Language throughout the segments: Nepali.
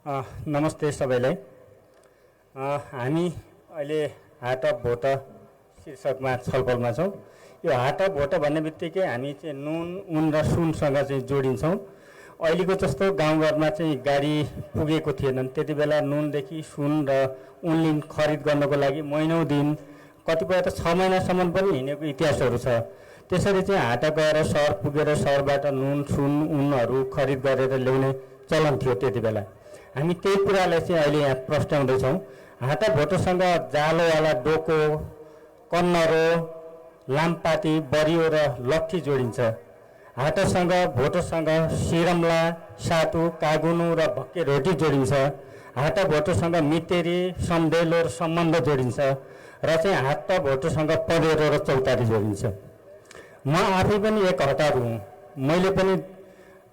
नमस्ते सबैलाई। हामी अहिले हाट अफ भोट शीर्षकमा छलफलमा छौँ। यो हाट अफ भोट भन्ने बित्तिकै हामी चाहिँ नुन उन र सुनसँग चाहिँ जोडिन्छौँ। अहिलेको जस्तो गाउँघरमा चाहिँ गाडी पुगेको थिएनन्, त्यति बेला नुनदेखि सुन र उन खरिद गर्नको लागि महिनौँ दिन, कतिपय त 6 महिनासम्म पनि हिँडेको इतिहासहरू छ। त्यसरी चाहिँ हाट गएर सहर पुगेर सहरबाट नुन सुन उनहरू खरिद गरेर ल्याउने चलन थियो त्यति बेला। हामी त्यही कुरालाई चाहिँ अहिले यहाँ प्रस्ट्याउँदैछौँ। हाटा भोटोसँग जालोवाला डोको, कन्नरो, लामपाती, बरियो र लट्ठी जोडिन्छ। हाटासँग भोटोसँग सिरमला, सातु, कागुनु र भक्के रोटी जोडिन्छ। हाटा भोटोसँग मितेरी, सम्देलो र सम्बन्ध जोडिन्छ र चाहिँ हाटा भोटोसँग पँधेरो र चौतारी जोडिन्छ। म आफै पनि एक हटारू हुँ। मैले पनि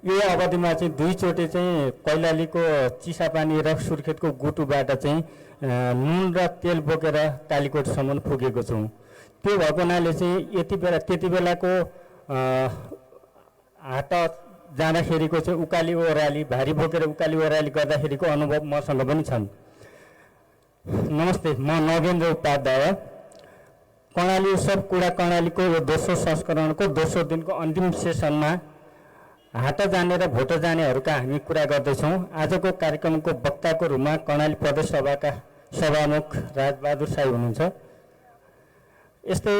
यो अवधिमा चाहिँ 2 चोटि चाहिँ कैलालीको चिसापानी र सुर्खेतको गुटुबाट चाहिँ नुन र तेल बोकेर कालीकोटसम्म पुगेको छु। त्यो भएको हुनाले चाहिँ त्यति बेलाको हाट जाँदाखेरिको चाहिँ उकाली ओह्राली, भारी बोकेर उकाली ओह्राली गर्दाखेरिको अनुभव मसँग पनि छन्। नमस्ते, म नगेन्द्र उपाध्याय। कर्णाली उत्सव कुडा कर्णालीको यो दोस्रो संस्करणको दोस्रो दिनको अन्तिम सेसनमा हाट जाने र भोट जानेहरूका हामी कुरा गर्दैछौँ। आजको कार्यक्रमको वक्ताको रूपमा कर्णाली प्रदेश सभाका सभामुख राजबहादुर साई हुनुहुन्छ। यस्तै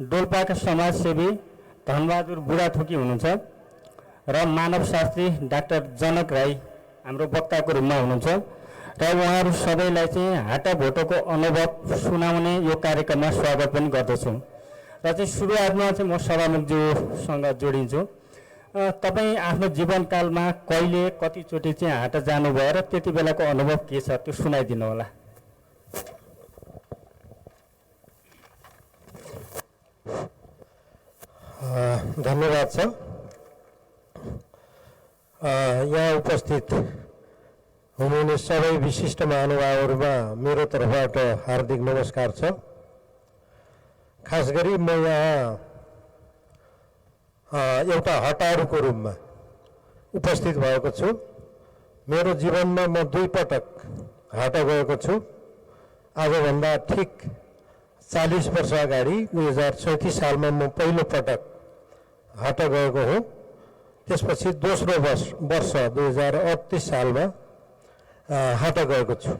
डोल्पाका समाजसेवी धनबहादुर बुढाथोकी हुनुहुन्छ र मानवशास्त्री डाक्टर जनक राई हाम्रो वक्ताको रूपमा हुनुहुन्छ र उहाँहरू सबैलाई चाहिँ हाट भोटोको अनुभव सुनाउने यो कार्यक्रममा स्वागत पनि गर्दछु। र चाहिँ सुरुवातमा चाहिँ म सभामुखज्यूसँग जोडिन्छु। तपाईँ आफ्नो जीवनकालमा कहिले कतिचोटि चाहिँ हाट जानुभयो र त्यति बेलाको अनुभव के छ त्यो सुनाइदिनु होला। धन्यवाद छ। यहाँ उपस्थित हुनुहुने सबै विशिष्ट महानुभावहरूमा मेरो तर्फबाट हार्दिक नमस्कार छ। खास गरी म यहाँ एउटा हटारूको रूपमा उपस्थित भएको छु। मेरो जीवनमा म 2 पटक हाट गएको छु। आजभन्दा ठिक 40 वर्ष अगाडि 2036 सालमा म पहिलो पटक हाट गएको हुँ। त्यसपछि दोस्रो वर्ष 2038 सालमा हाट गएको छु।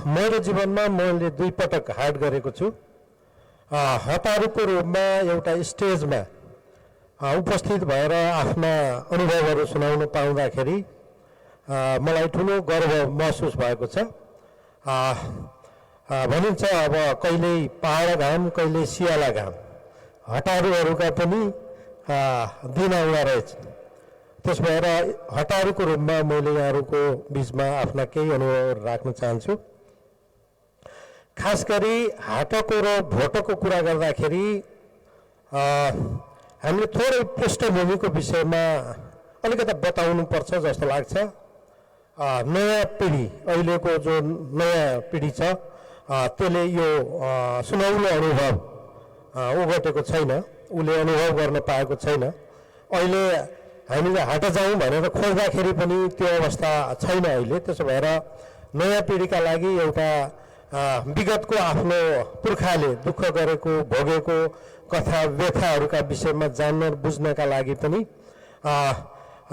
मेरो जीवनमा मैले 2 पटक हाट गरेको छु। हटारूको रूपमा एउटा स्टेजमा उपस्थित भएर आफ्ना अनुभवहरू सुनाउन पाउँदाखेरि मलाई ठुलो गर्व महसुस भएको छ। भनिन्छ अब कहिले पहाड घाम कहिले सियाला घाम, हटारूहरूका पनि दिन आउँदा रहेछ। त्यस भएर हटारूको रूपमा मैले यहाँहरूको बिचमा आफ्ना केही अनुभवहरू राख्न चाहन्छु। खास गरी हाटको र भोटको कुरा गर्दाखेरि हामीले थोरै पृष्ठभूमिको विषयमा अलिकति बताउनुपर्छ जस्तो लाग्छ। नयाँ पिँढी, अहिलेको जो नयाँ पिँढी छ त्यसले यो सुनौलो अनुभव ओगटेको छैन, उसले अनुभव गर्न पाएको छैन। अहिले हामीले हाट जाउँ भनेर खोज्दाखेरि पनि त्यो अवस्था छैन अहिले। त्यसो भएर नयाँ पिँढीका लागि एउटा विगतको आफ्नो पुर्खाले दुःख गरेको भोगेको कथा व्यथाहरूका विषयमा जान्न बुझ्नका लागि पनि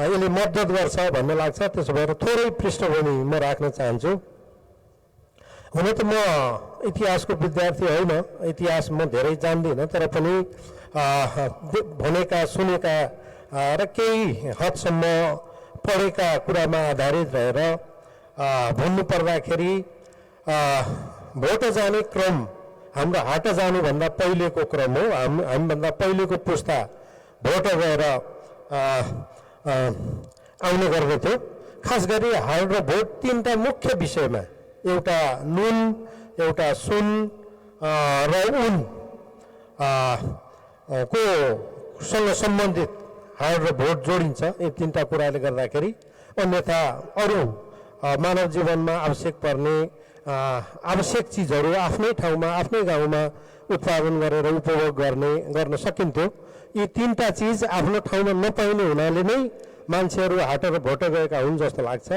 यसले मद्दत गर्छ भन्ने लाग्छ। त्यसो भएर थोरै पृष्ठभूमि म राख्न चाहन्छु। हुन त म इतिहासको विद्यार्थी होइन, इतिहास म धेरै जान्दिनँ, तर पनि भनेका सुनेका र केही हदसम्म पढेका कुरामा आधारित रहेर भन्नु पर्दाखेरि भोट जाने क्रम हाम्रो हाट जानुभन्दा पहिलेको क्रम हो। हामीभन्दा पहिलेको पुस्ता भोट गएर आउने गर्दथ्यो। खास गरी हाट र भोट 3टा मुख्य विषयमा, एउटा नुन, एउटा सुन र उन को सँग सम्बन्धित हाट र भोट जोडिन्छ। यी 3टा कुराले गर्दाखेरि अन्यथा अरू मानव जीवनमा आवश्यक पर्ने आवश्यक चिजहरू आफ्नै ठाउँमा आफ्नै गाउँमा उत्पादन गरेर उपभोग गर्न सकिन्थ्यो। यी 3टा चिज आफ्नो ठाउँमा नपाउने हुनाले नै मान्छेहरू हाटेर भोट गएका हुन् जस्तो लाग्छ।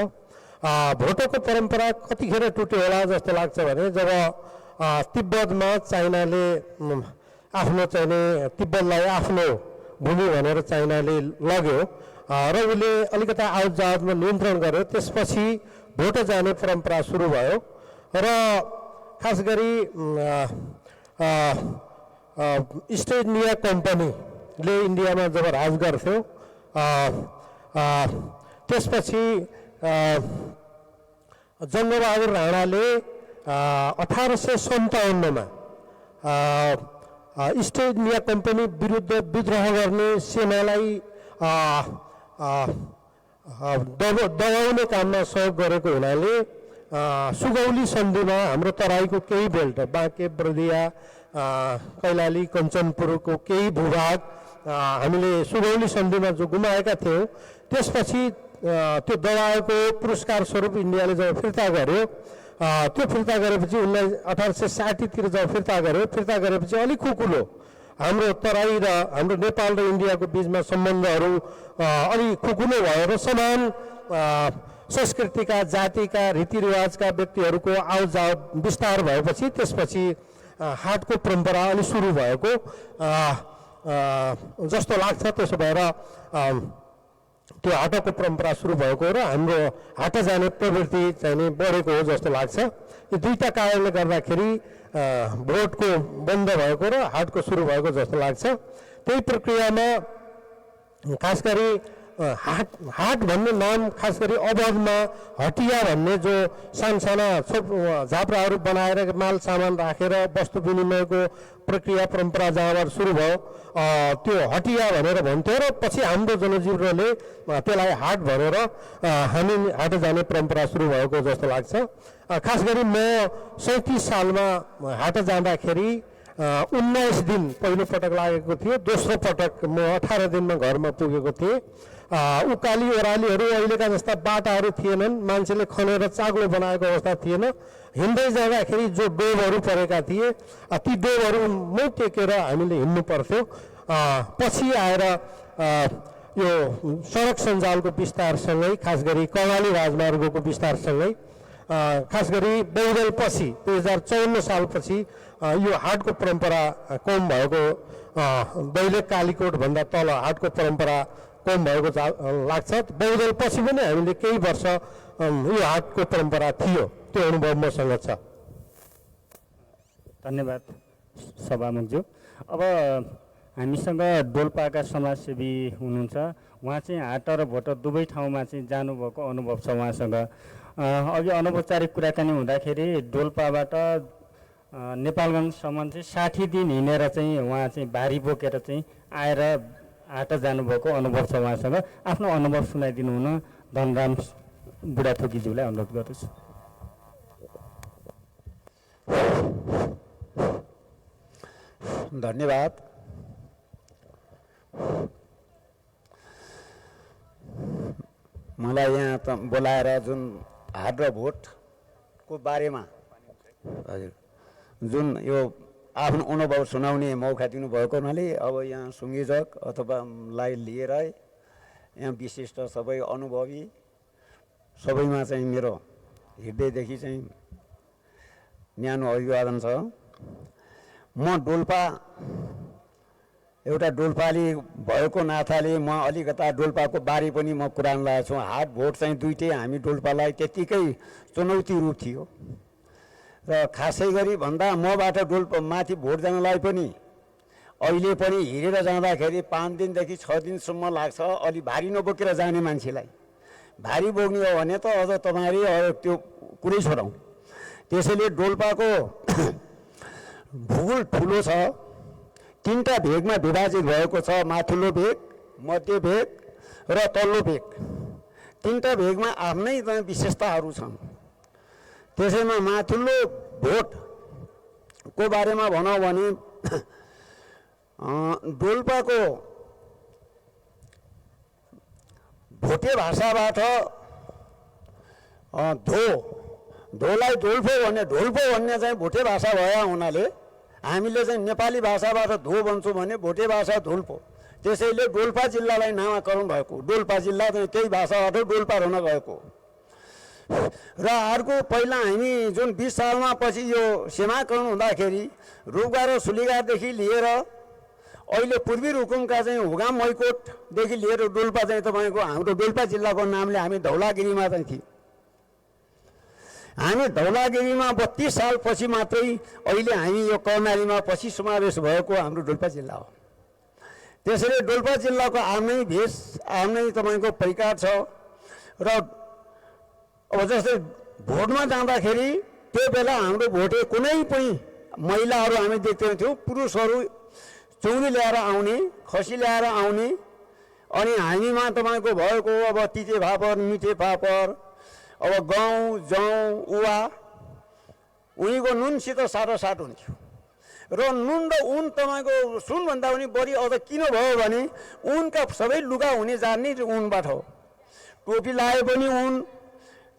भोटको परम्परा कतिखेर टुट्यो होला जस्तो लाग्छ भने जब तिब्बतमा चाइनाले आफ्नो चाहिने तिब्बतलाई आफ्नो भूमि भनेर चाइनाले लग्यो र उसले अलिकता आउट जावतमा नियन्त्रण गर्यो। त्यसपछि भोट जाने परम्परा सुरु भयो र खास गरी इस्ट इन्डिया कम्पनीले इन्डियामा जब राज गर्थ्यो त्यसपछि जङ्गबहादुर राणाले 1857मा इस्ट इन्डिया कम्पनी विरुद्ध विद्रोह गर्ने सेनालाई दबाउने काममा सहयोग गरेको हुनाले सुगौली सन्धिमा हाम्रो तराईको केही बेल्ट बाँके बर्दिया कैलाली कञ्चनपुरको केही भूभाग हामीले सुगौली सन्धिमा जो गुमाएका थियौँ त्यसपछि त्यो दबाएको पुरस्कार स्वरूप इन्डियाले जब फिर्ता गर्यो त्यो फिर्ता गरेपछि 1860तिर जब फिर्ता गरेपछि अलिक खुकुलो हाम्रो तराई र हाम्रो नेपाल र इन्डियाको बिचमा सम्बन्धहरू अलिक खुकुलो भयो र समान संस्कृतिका जातिका रीतिरिवाजका व्यक्तिहरूको आउजाउ विस्तार भएपछि त्यसपछि हाटको परम्परा अलि सुरु भएको जस्तो लाग्छ। त्यसो भएर त्यो हाटको परम्परा सुरु भएको र हाम्रो हाट जाने प्रवृत्ति चाहिँ नि बढेको हो जस्तो लाग्छ। यो दुईटा कारणले गर्दाखेरि भोटको बन्द भएको र हाटको सुरु भएको जस्तो लाग्छ। त्यही प्रक्रियामा खास गरी हाट भन्ने नाम खास गरी अवधमा हटिया भन्ने जो सानसाना झाप्राहरू बनाएर माल सामान राखेर वस्तु विनिमयको प्रक्रिया परम्परा जहाँबाट सुरु भयो त्यो हटिया भनेर भन्थ्यो र पछि हाम्रो जनजीवनले त्यसलाई हाट भनेर हामी हाट जाने परम्परा सुरु भएको जस्तो लाग्छ। खास गरी म 37 सालमा हाट जाँदाखेरि 19 दिन पहिलो पटक लागेको थियो। दोस्रो पटक म 18 दिनमा घरमा पुगेको थिएँ। उकाली ओह्रालीहरू अहिलेका जस्ता बाटाहरू थिएनन्, मान्छेले खनेर चाग्लो बनाएको अवस्था थिएन। हिँड्दै जाँदाखेरि जो डोबहरू परेका थिए ती डोबहरूमै टेकेर हामीले हिँड्नु पर्थ्यो। पछि आएर यो सडक सञ्जालको विस्तारसँगै खास गरी कर्णाली राजमार्गको विस्तारसँगै खास गरी बहुदलपछि 2054 सालपछि यो हाटको परम्परा कम भएको दैलेख कालीकोटभन्दा तल हाटको परम्परा कम भएको लाग्छ। बहुदलपछि पनि हामीले केही वर्ष यो हाटको परम्परा थियो, त्यो अनुभव मसँग छ। धन्यवाद सभामुखज्यू। अब हामीसँग डोल्पाका समाजसेवी हुनुहुन्छ, उहाँ चाहिँ हाट र भोट दुवै ठाउँमा चाहिँ जानुभएको अनुभव छ उहाँसँग। अघि अनौपचारिक कुराकानी हुँदाखेरि डोल्पाबाट नेपालगञ्जसम्म चाहिँ 60 दिन हिँडेर चाहिँ उहाँ चाहिँ भारी बोकेर चाहिँ आएर हाट जानुभएको अनुभव छ उहाँसँग। आफ्नो अनुभव सुनाइदिनु हुन धनराम बुढाथोकीज्यूलाई अनुरोध गर्दछु। धन्यवाद। मलाई यहाँ त बोलाएर जुन हाट र भोटको बारेमा हजुर जुन यो आफ्नो अनुभव सुनाउने मौका दिनुभएको हुनाले अब यहाँ संयोजक अथवालाई लिएर यहाँ विशिष्ट सबै अनुभवी सबैमा चाहिँ मेरो हृदयदेखि चाहिँ न्यानो अभिवादन छ। म डोल्पा एउटा डोल्पाली भएको नाताले म अलिकता डोल्पाको बारे पनि म कुरान लागेको छु। हाट भोट चाहिँ दुइटै हामी डोल्पालाई त्यत्तिकै चुनौती रूप थियो र खासै गरी भन्दा मबाट डोल्पा माथि भोट जानलाई पनि अहिले पनि हिँडेर जाँदाखेरि 5 दिनदेखि 6 दिनसम्म लाग्छ। अलि भारी नबोकेर जाने मान्छेलाई भारी बोक्ने हो भने त अझ तपाईँले त्यो कुरै छोडौँ। त्यसैले डोल्पाको भूगोल ठुलो छ, 3टा भेगमा विभाजित भएको छ, माथिल्लो भेग, मध्य भेग र तल्लो भेग। 3टा भेगमा आफ्नै विशेषताहरू छन्। त्यसैमा माथिल्लो भोटको बारेमा भनौँ भने डोल्पाको भोटे भाषाबाट धोलाई डोल्फो भन्ने चाहिँ भोटे भाषा भए हुनाले हामीले चाहिँ नेपाली भाषाबाट धो भन्छौँ भने भोटे भाषा धोल्पो। त्यसैले डोल्पा जिल्लालाई नामाकरण भएको, डोल्पा जिल्ला चाहिँ त्यही भाषाबाट डोल्पा हुन गएको। र अर्को पहिला हामी जुन 20 सालमा पछि यो सीमाकरण हुँदाखेरि रुगा र सुलीगारदेखि लिएर अहिले पूर्वी रुकुमका चाहिँ हुगाम मैकोटदेखि लिएर डोल्पा चाहिँ तपाईँको हाम्रो डोल्पा जिल्लाको नामले हामी धौलागिरीमा चाहिँ थियौँ। हामी धौलागिरीमा 32 साल पछि मात्रै अहिले हामी यो कर्णालीमा पछि समावेश भएको हाम्रो डोल्पा जिल्ला हो। त्यसैले डोल्पा जिल्लाको आफ्नै भेष, आफ्नै तपाईँको परिकार छ। र अब जस्तै भोटमा जाँदाखेरि त्यो बेला हाम्रो भोटे कुनै पनि महिलाहरू हामी देख्दैनथ्यौँ, पुरुषहरू चौरी ल्याएर आउने, खसी ल्याएर आउने। अनि हामीमा तपाईँको भएको अब तिते फापर, मिठे फापर, अब गहुँ जौँ उवा उहीँको नुनसित साटोसाट हुन्थ्यो। र नुन र उन तपाईँको सुनभन्दा पनि बढी अझ किन भयो भने उनका सबै लुगा हुने जान्ने उनबाट हो। टोपी लाए पनि उन,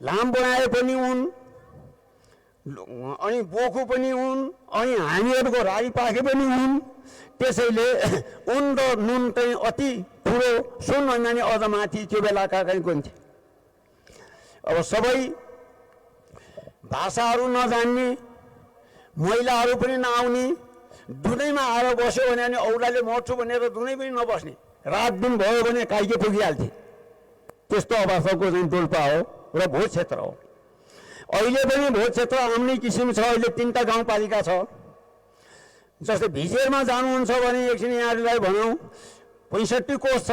लाम बनाए पनि उन, अनि बोखु पनि उन, अनि हामीहरूको राई पाखे पनि उन। त्यसैले उन र नुन चाहिँ अति ठुलो सुनभन्दा नि अझ माथि त्यो बेलाका चाहिँ गन्थे। अब सबै भाषाहरू नजान्ने, महिलाहरू पनि नआउने, दुधैमा आएर बस्यो भने अनि औलाले मर्छु भनेर दुधै पनि नबस्ने, रात दिन भयो भने काइके पुगिहाल्थे। त्यस्तो अवस्थाको चाहिँ डोल्पा हो र भोज क्षेत्र हो। अहिले पनि भोज क्षेत्र आउने किसिम छ। अहिले 3टा गाउँपालिका छ। जस्तै भिजेरमा जानुहुन्छ भने एकछिन यहाँहरूलाई भनौँ 65 कोष छ,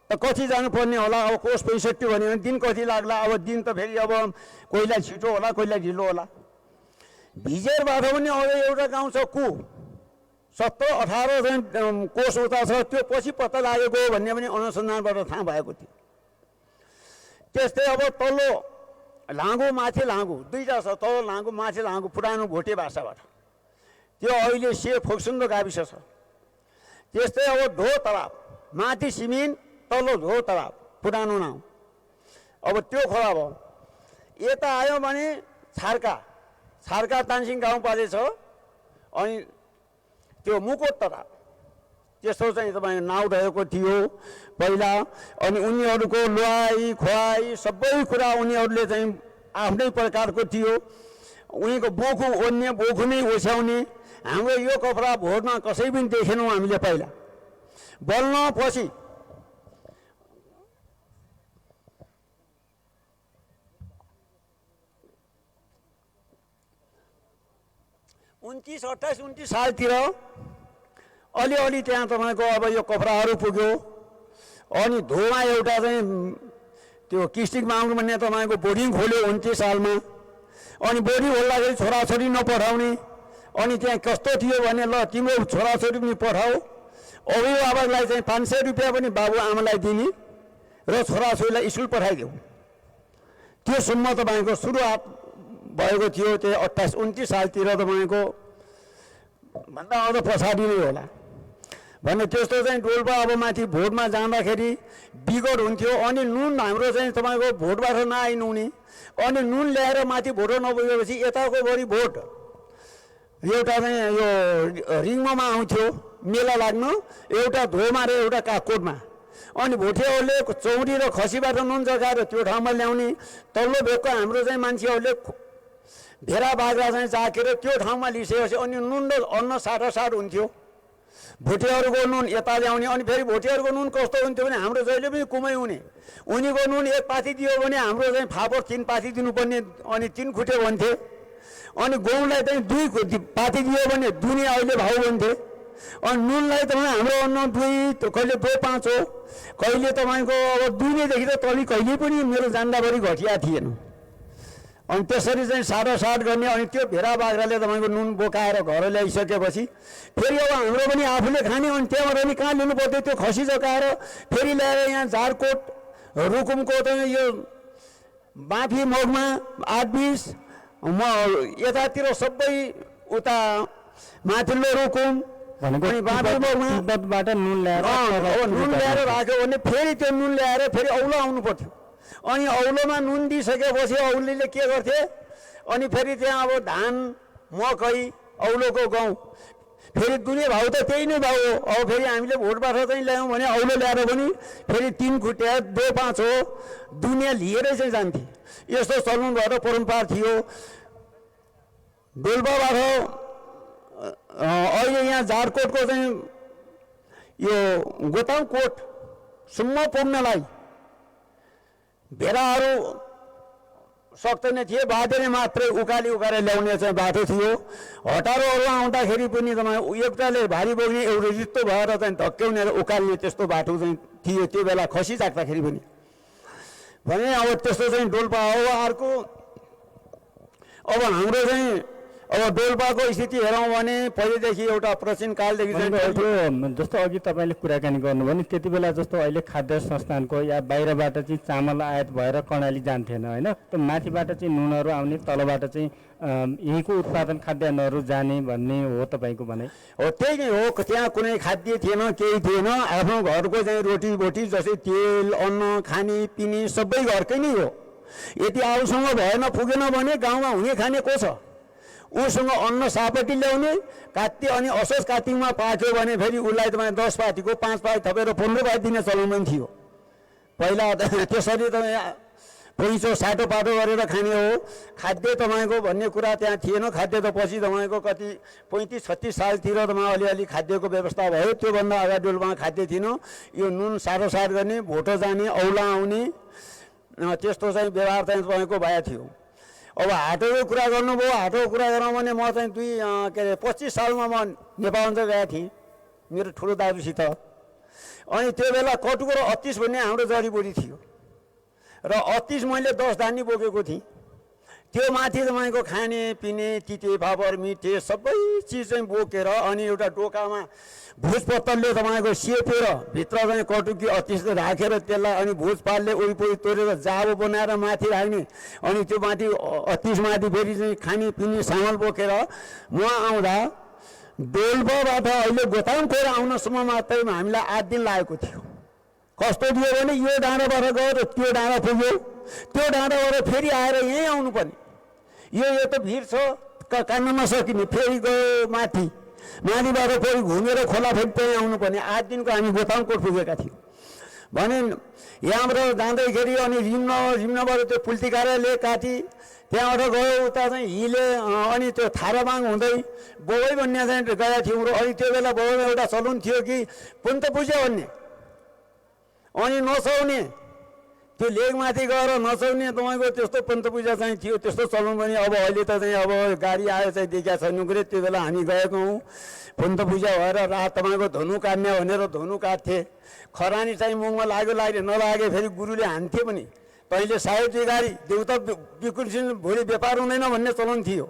त कति जानुपर्ने होला? अब कोष 65 भन्यो भने दिन कति लाग्ला? अब दिन त फेरि अब कोहीलाई छिटो होला, कोहीलाई ढिलो होला। भिजेरबाट पनि अझै एउटा गाउँ छ कु, 17-18 कोष उता छ, त्यो पछि पत्ता लागेको हो भन्ने पनि अनुसन्धानबाट थाहा भएको थियो। त्यस्तै अब तल्लो लाँगो माथि लाँगो दुईटा छ, तल्लो लाँगो माथि लाँगो पुरानो भोटे भाषाबाट, त्यो अहिले से फोक्सुन्डो गाविस छ। त्यस्तै अब ढो तलाब, माथि सिमिन तल्लो ढो तलाब पुरानो नाउँ, अब त्यो खोला भयो। यता आयो भने छार्का, छार्का तानसिङ गाउँपाले छ, अनि त्यो मुकोट तलाब, त्यस्तो चाहिँ तपाईँ नाउँ रहेको थियो पहिला। अनि उनीहरूको लुवाई खुवाई सबै कुरा उनीहरूले चाहिँ आफ्नै प्रकारको थियो। उनीको बोखु ओन्ने, बोखु नै ओछ्याउने। हाम्रो यो कपडा भोटमा कसै पनि देखेनौँ हामीले पहिला। बल्न पछि उन्तिस 28-29 सालतिर अलिअलि त्यहाँ तपाईँको अब यो कपडाहरू पुग्यो। अनि धोमा एउटा चाहिँ त्यो किस्टिक माग्नु भन्ने तपाईँको बोर्डिङ खोल्यो 29 सालमा। अनि बोर्डिङ खोल्दाखेरि छोराछोरी नपठाउने। अनि त्यहाँ कस्तो थियो भने ल तिम्रो छोराछोरी पनि पठाऊ, अभिभावकलाई चाहिँ 500 रुपियाँ पनि बाबुआमालाई दिने र छोराछोरीलाई स्कुल पठाइदेऊ। त्यो सम्म तपाईँको सुरुवात भएको थियो। त्यो 28-29 सालतिर तपाईँको भन्दा अझ पछाडि नै होला भन्ने त्यस्तो चाहिँ डोल्पा अब माथि भोटमा जाँदाखेरि बिगड हुन्थ्यो। अनि नुन हाम्रो चाहिँ तपाईँको भोटबाट नआइनुहुने, अनि नुन ल्याएर माथि भोट नपुगेपछि यताको बढी भोट एउटा चाहिँ यो रिङ्गोमा आउँथ्यो मेला लाग्न, एउटा धोमा र एउटा काकोटमा। अनि भोटेहरूले चौरी र खसीबाट नुन जगाएर त्यो ठाउँमा ल्याउने। तल्लो भेगको हाम्रो चाहिँ मान्छेहरूले भेरा बाख्रा चाहिँ चाकेर त्यो ठाउँमा लिसेपछि अनि नुन र अन्न साटासाट हुन्थ्यो। भोटेहरूको नुन यता ल्याउने। अनि फेरि भोटेहरूको नुन कस्तो हुन्थ्यो भने हाम्रो जहिले पनि कुमै हुने। उनीको नुन 1 पाथी दियो भने हाम्रो चाहिँ फापर 3 पाथी दिनुपर्ने, अनि 3 खुटे भन्थे। अनि गहुँलाई चाहिँ 2 पाथी दियो भने दुने अहिले भाउ भन्थे। अनि नुनलाई तपाईँ हाम्रो अन्न 2 कहिले 2-5 हो, कहिले तपाईँको अब दुनेदेखि त तली कहिले पनि मेरो जान्दाभरि घटिया थिएन। अनि त्यसरी चाहिँ साटासाट गर्ने। अनि त्यो भेरा बाख्राले तपाईँको नुन बोकाएर घर ल्याइसकेपछि फेरि अब हाम्रो पनि आफूले खाने। अनि त्यहाँबाट पनि कहाँ लिनु पर्थ्यो? त्यो खसी जगाएर फेरि ल्याएर यहाँ झारकोट रुकुमको चाहिँ यो माथि मगमा 8-20 म यतातिर सबै उता माथिल्लो रुकुम अनि बाँकी मगमा तिब्बतबाट नुन ल्याएर राख्यो भने फेरि त्यो नुन ल्याएर फेरि औलो आउनु पर्थ्यो। अनि औलोमा नुन दिइसकेपछि औलीले के गर्थे? अनि फेरि त्यहाँ अब धान, मकै, औलोको गहुँ फेरि दुने भाउ त त्यही नै भाउ हो। अब फेरि हामीले भोटबाट चाहिँ ल्यायौँ भने औलो ल्याएर पनि फेरि 3 खुट्टे 2-5 हो, दुनियाँ लिएरै चाहिँ जान्थे। यस्तो चल्नु भएर परम्परा थियो। डोल्पाबाट अहिले यहाँ जारकोटको चाहिँ यो गोताङ कोटसम्म पुग्नलाई भेडाहरू सक्दैन थिए, बाँधेर मात्रै उकालेर ल्याउने चाहिँ बाटो थियो। हटारोहरू आउँदाखेरि पनि तपाईँ एउटाले भारी बोक्ने एउटा रित्तो भएर चाहिँ धक्क्याउने र उकाल्ने त्यस्तो बाटो चाहिँ थियो त्यो बेला, खसी राख्दाखेरि पनि। भने अब त्यस्तो चाहिँ डोल्पा हो। अर्को अब हाम्रो चाहिँ अब डोल्पाको स्थिति हेरौँ भने पहिलेदेखि एउटा प्राचीन कालदेखि चाहिँ त्यो जस्तो अघि तपाईँले कुराकानी गर्नुभयो नि, त्यति बेला जस्तो अहिले खाद्य संस्थानको या बाहिरबाट चाहिँ चामल आयात भएर कर्णाली जान्थेन होइन, त्यो माथिबाट चाहिँ नुनहरू आउने, तलबाट चाहिँ यहीँको उत्पादन खाद्यान्नहरू जाने भन्ने हो तपाईँको भनाइ? हो, त्यही नै हो। त्यहाँ कुनै खाद्य थिएन, केही थिएन। आफ्नो घरको चाहिँ रोटी बोटी जस्तै तेल अन्न खाने पिने सबै घरकै नै हो। यदि आउसँग भएन पुगेन भने गाउँमा हुने खाने को छ? उसँग अन्न सापट्टि ल्याउने कात्ती, अनि असोज कात्तिकमा पाक्यो भने फेरि उसलाई तपाईँ 10 पाटीको 5 पाटी थपेर 15 पाटी दिने चलन पनि थियो पहिला। त्यसरी तपाईँ पैँचो साटो पाटो गरेर खाने हो। खाद्य तपाईँको भन्ने कुरा त्यहाँ थिएन। खाद्य त पछि तपाईँको कति 35-36 सालतिर तपाईँ अलिअलि खाद्यको व्यवस्था भयो। त्योभन्दा अगाडि डोल्पामा खाद्य थिएन। यो नुन सारोसार गर्ने, भोटो जाने, औला आउने त्यस्तो चाहिँ व्यवहार चाहिँ तपाईँको भएको थियो। अब हाटोको कुरा गर्नुभयो। हाटोको कुरा गरौँ भने म चाहिँ 25 सालमा म नेपाल गएको थिएँ मेरो ठुलो दाजुसित। अनि त्यो बेला कटुको र 38 भन्ने हाम्रो जडीबुटी थियो र 38 मैले 10 धानी बोकेको थिएँ। त्यो माथि तपाईँको खाने पिने तिते फापर मिठे सबै चिज चाहिँ बोकेर अनि एउटा डोकामा भुजपत्तरले तपाईँको सेपेर भित्र चाहिँ कटुकी 38 राखेर त्यसलाई अनि भुजपालले वरिपरि तोडेर जाबो बनाएर माथि राख्ने। अनि त्यो माथि 38 माथि फेरि चाहिँ खाने पिने सामान बोकेर म आउँदा डोल्पाबाट अहिले गोताङ कोर आउनसम्म मात्रै हामीलाई 8 दिन लागेको थियो। कस्तो थियो भने यो डाँडाबाट गयो र त्यो डाँडा पुग्यो, त्यो डाँडाबाट फेरि आएर यहीँ आउनुपर्ने। यो त भिड छ, कान्न नसकिने। फेरि गयो माथिबाट फेरि घुमेर खोला फेरि त्यहीँ आउनुपर्ने। 8 दिनको हामी गोताङकोट पुगेका थियौँ भने यहाँबाट जाँदैखेरि अनि रिम्नबाट त्यो पुल्ती कार्यालय काटी त्यहाँबाट गयो उता चाहिँ हिले अनि त्यो थाराबाङ हुँदै बौवै भन्ने चाहिँ गएका थियौँ। र अनि त्यो बेला बौवैमा एउटा चलन थियो कि पन्त पूजा भन्ने, अनि नचाउने, त्यो लेकमाथि गएर नचाउने तपाईँको त्यस्तो पन्त पूजा चाहिँ थियो। त्यस्तो चलन पनि अब अहिले त चाहिँ अब गाडी आयो चाहिँ देखिया छैन कुरो। त्यो बेला हामी गएको हौँ पन्त पूजा भएर रात तपाईँको धनु काट्ने भनेर धनु काट्थे। खरानी चाहिँ मुखमा लाग्यो नलागे फेरि गुरुले हान्थे पनि। तैँले सायद गाडी देउता बिकुलसिन भोलि व्यापार हुँदैन भन्ने चलन थियो।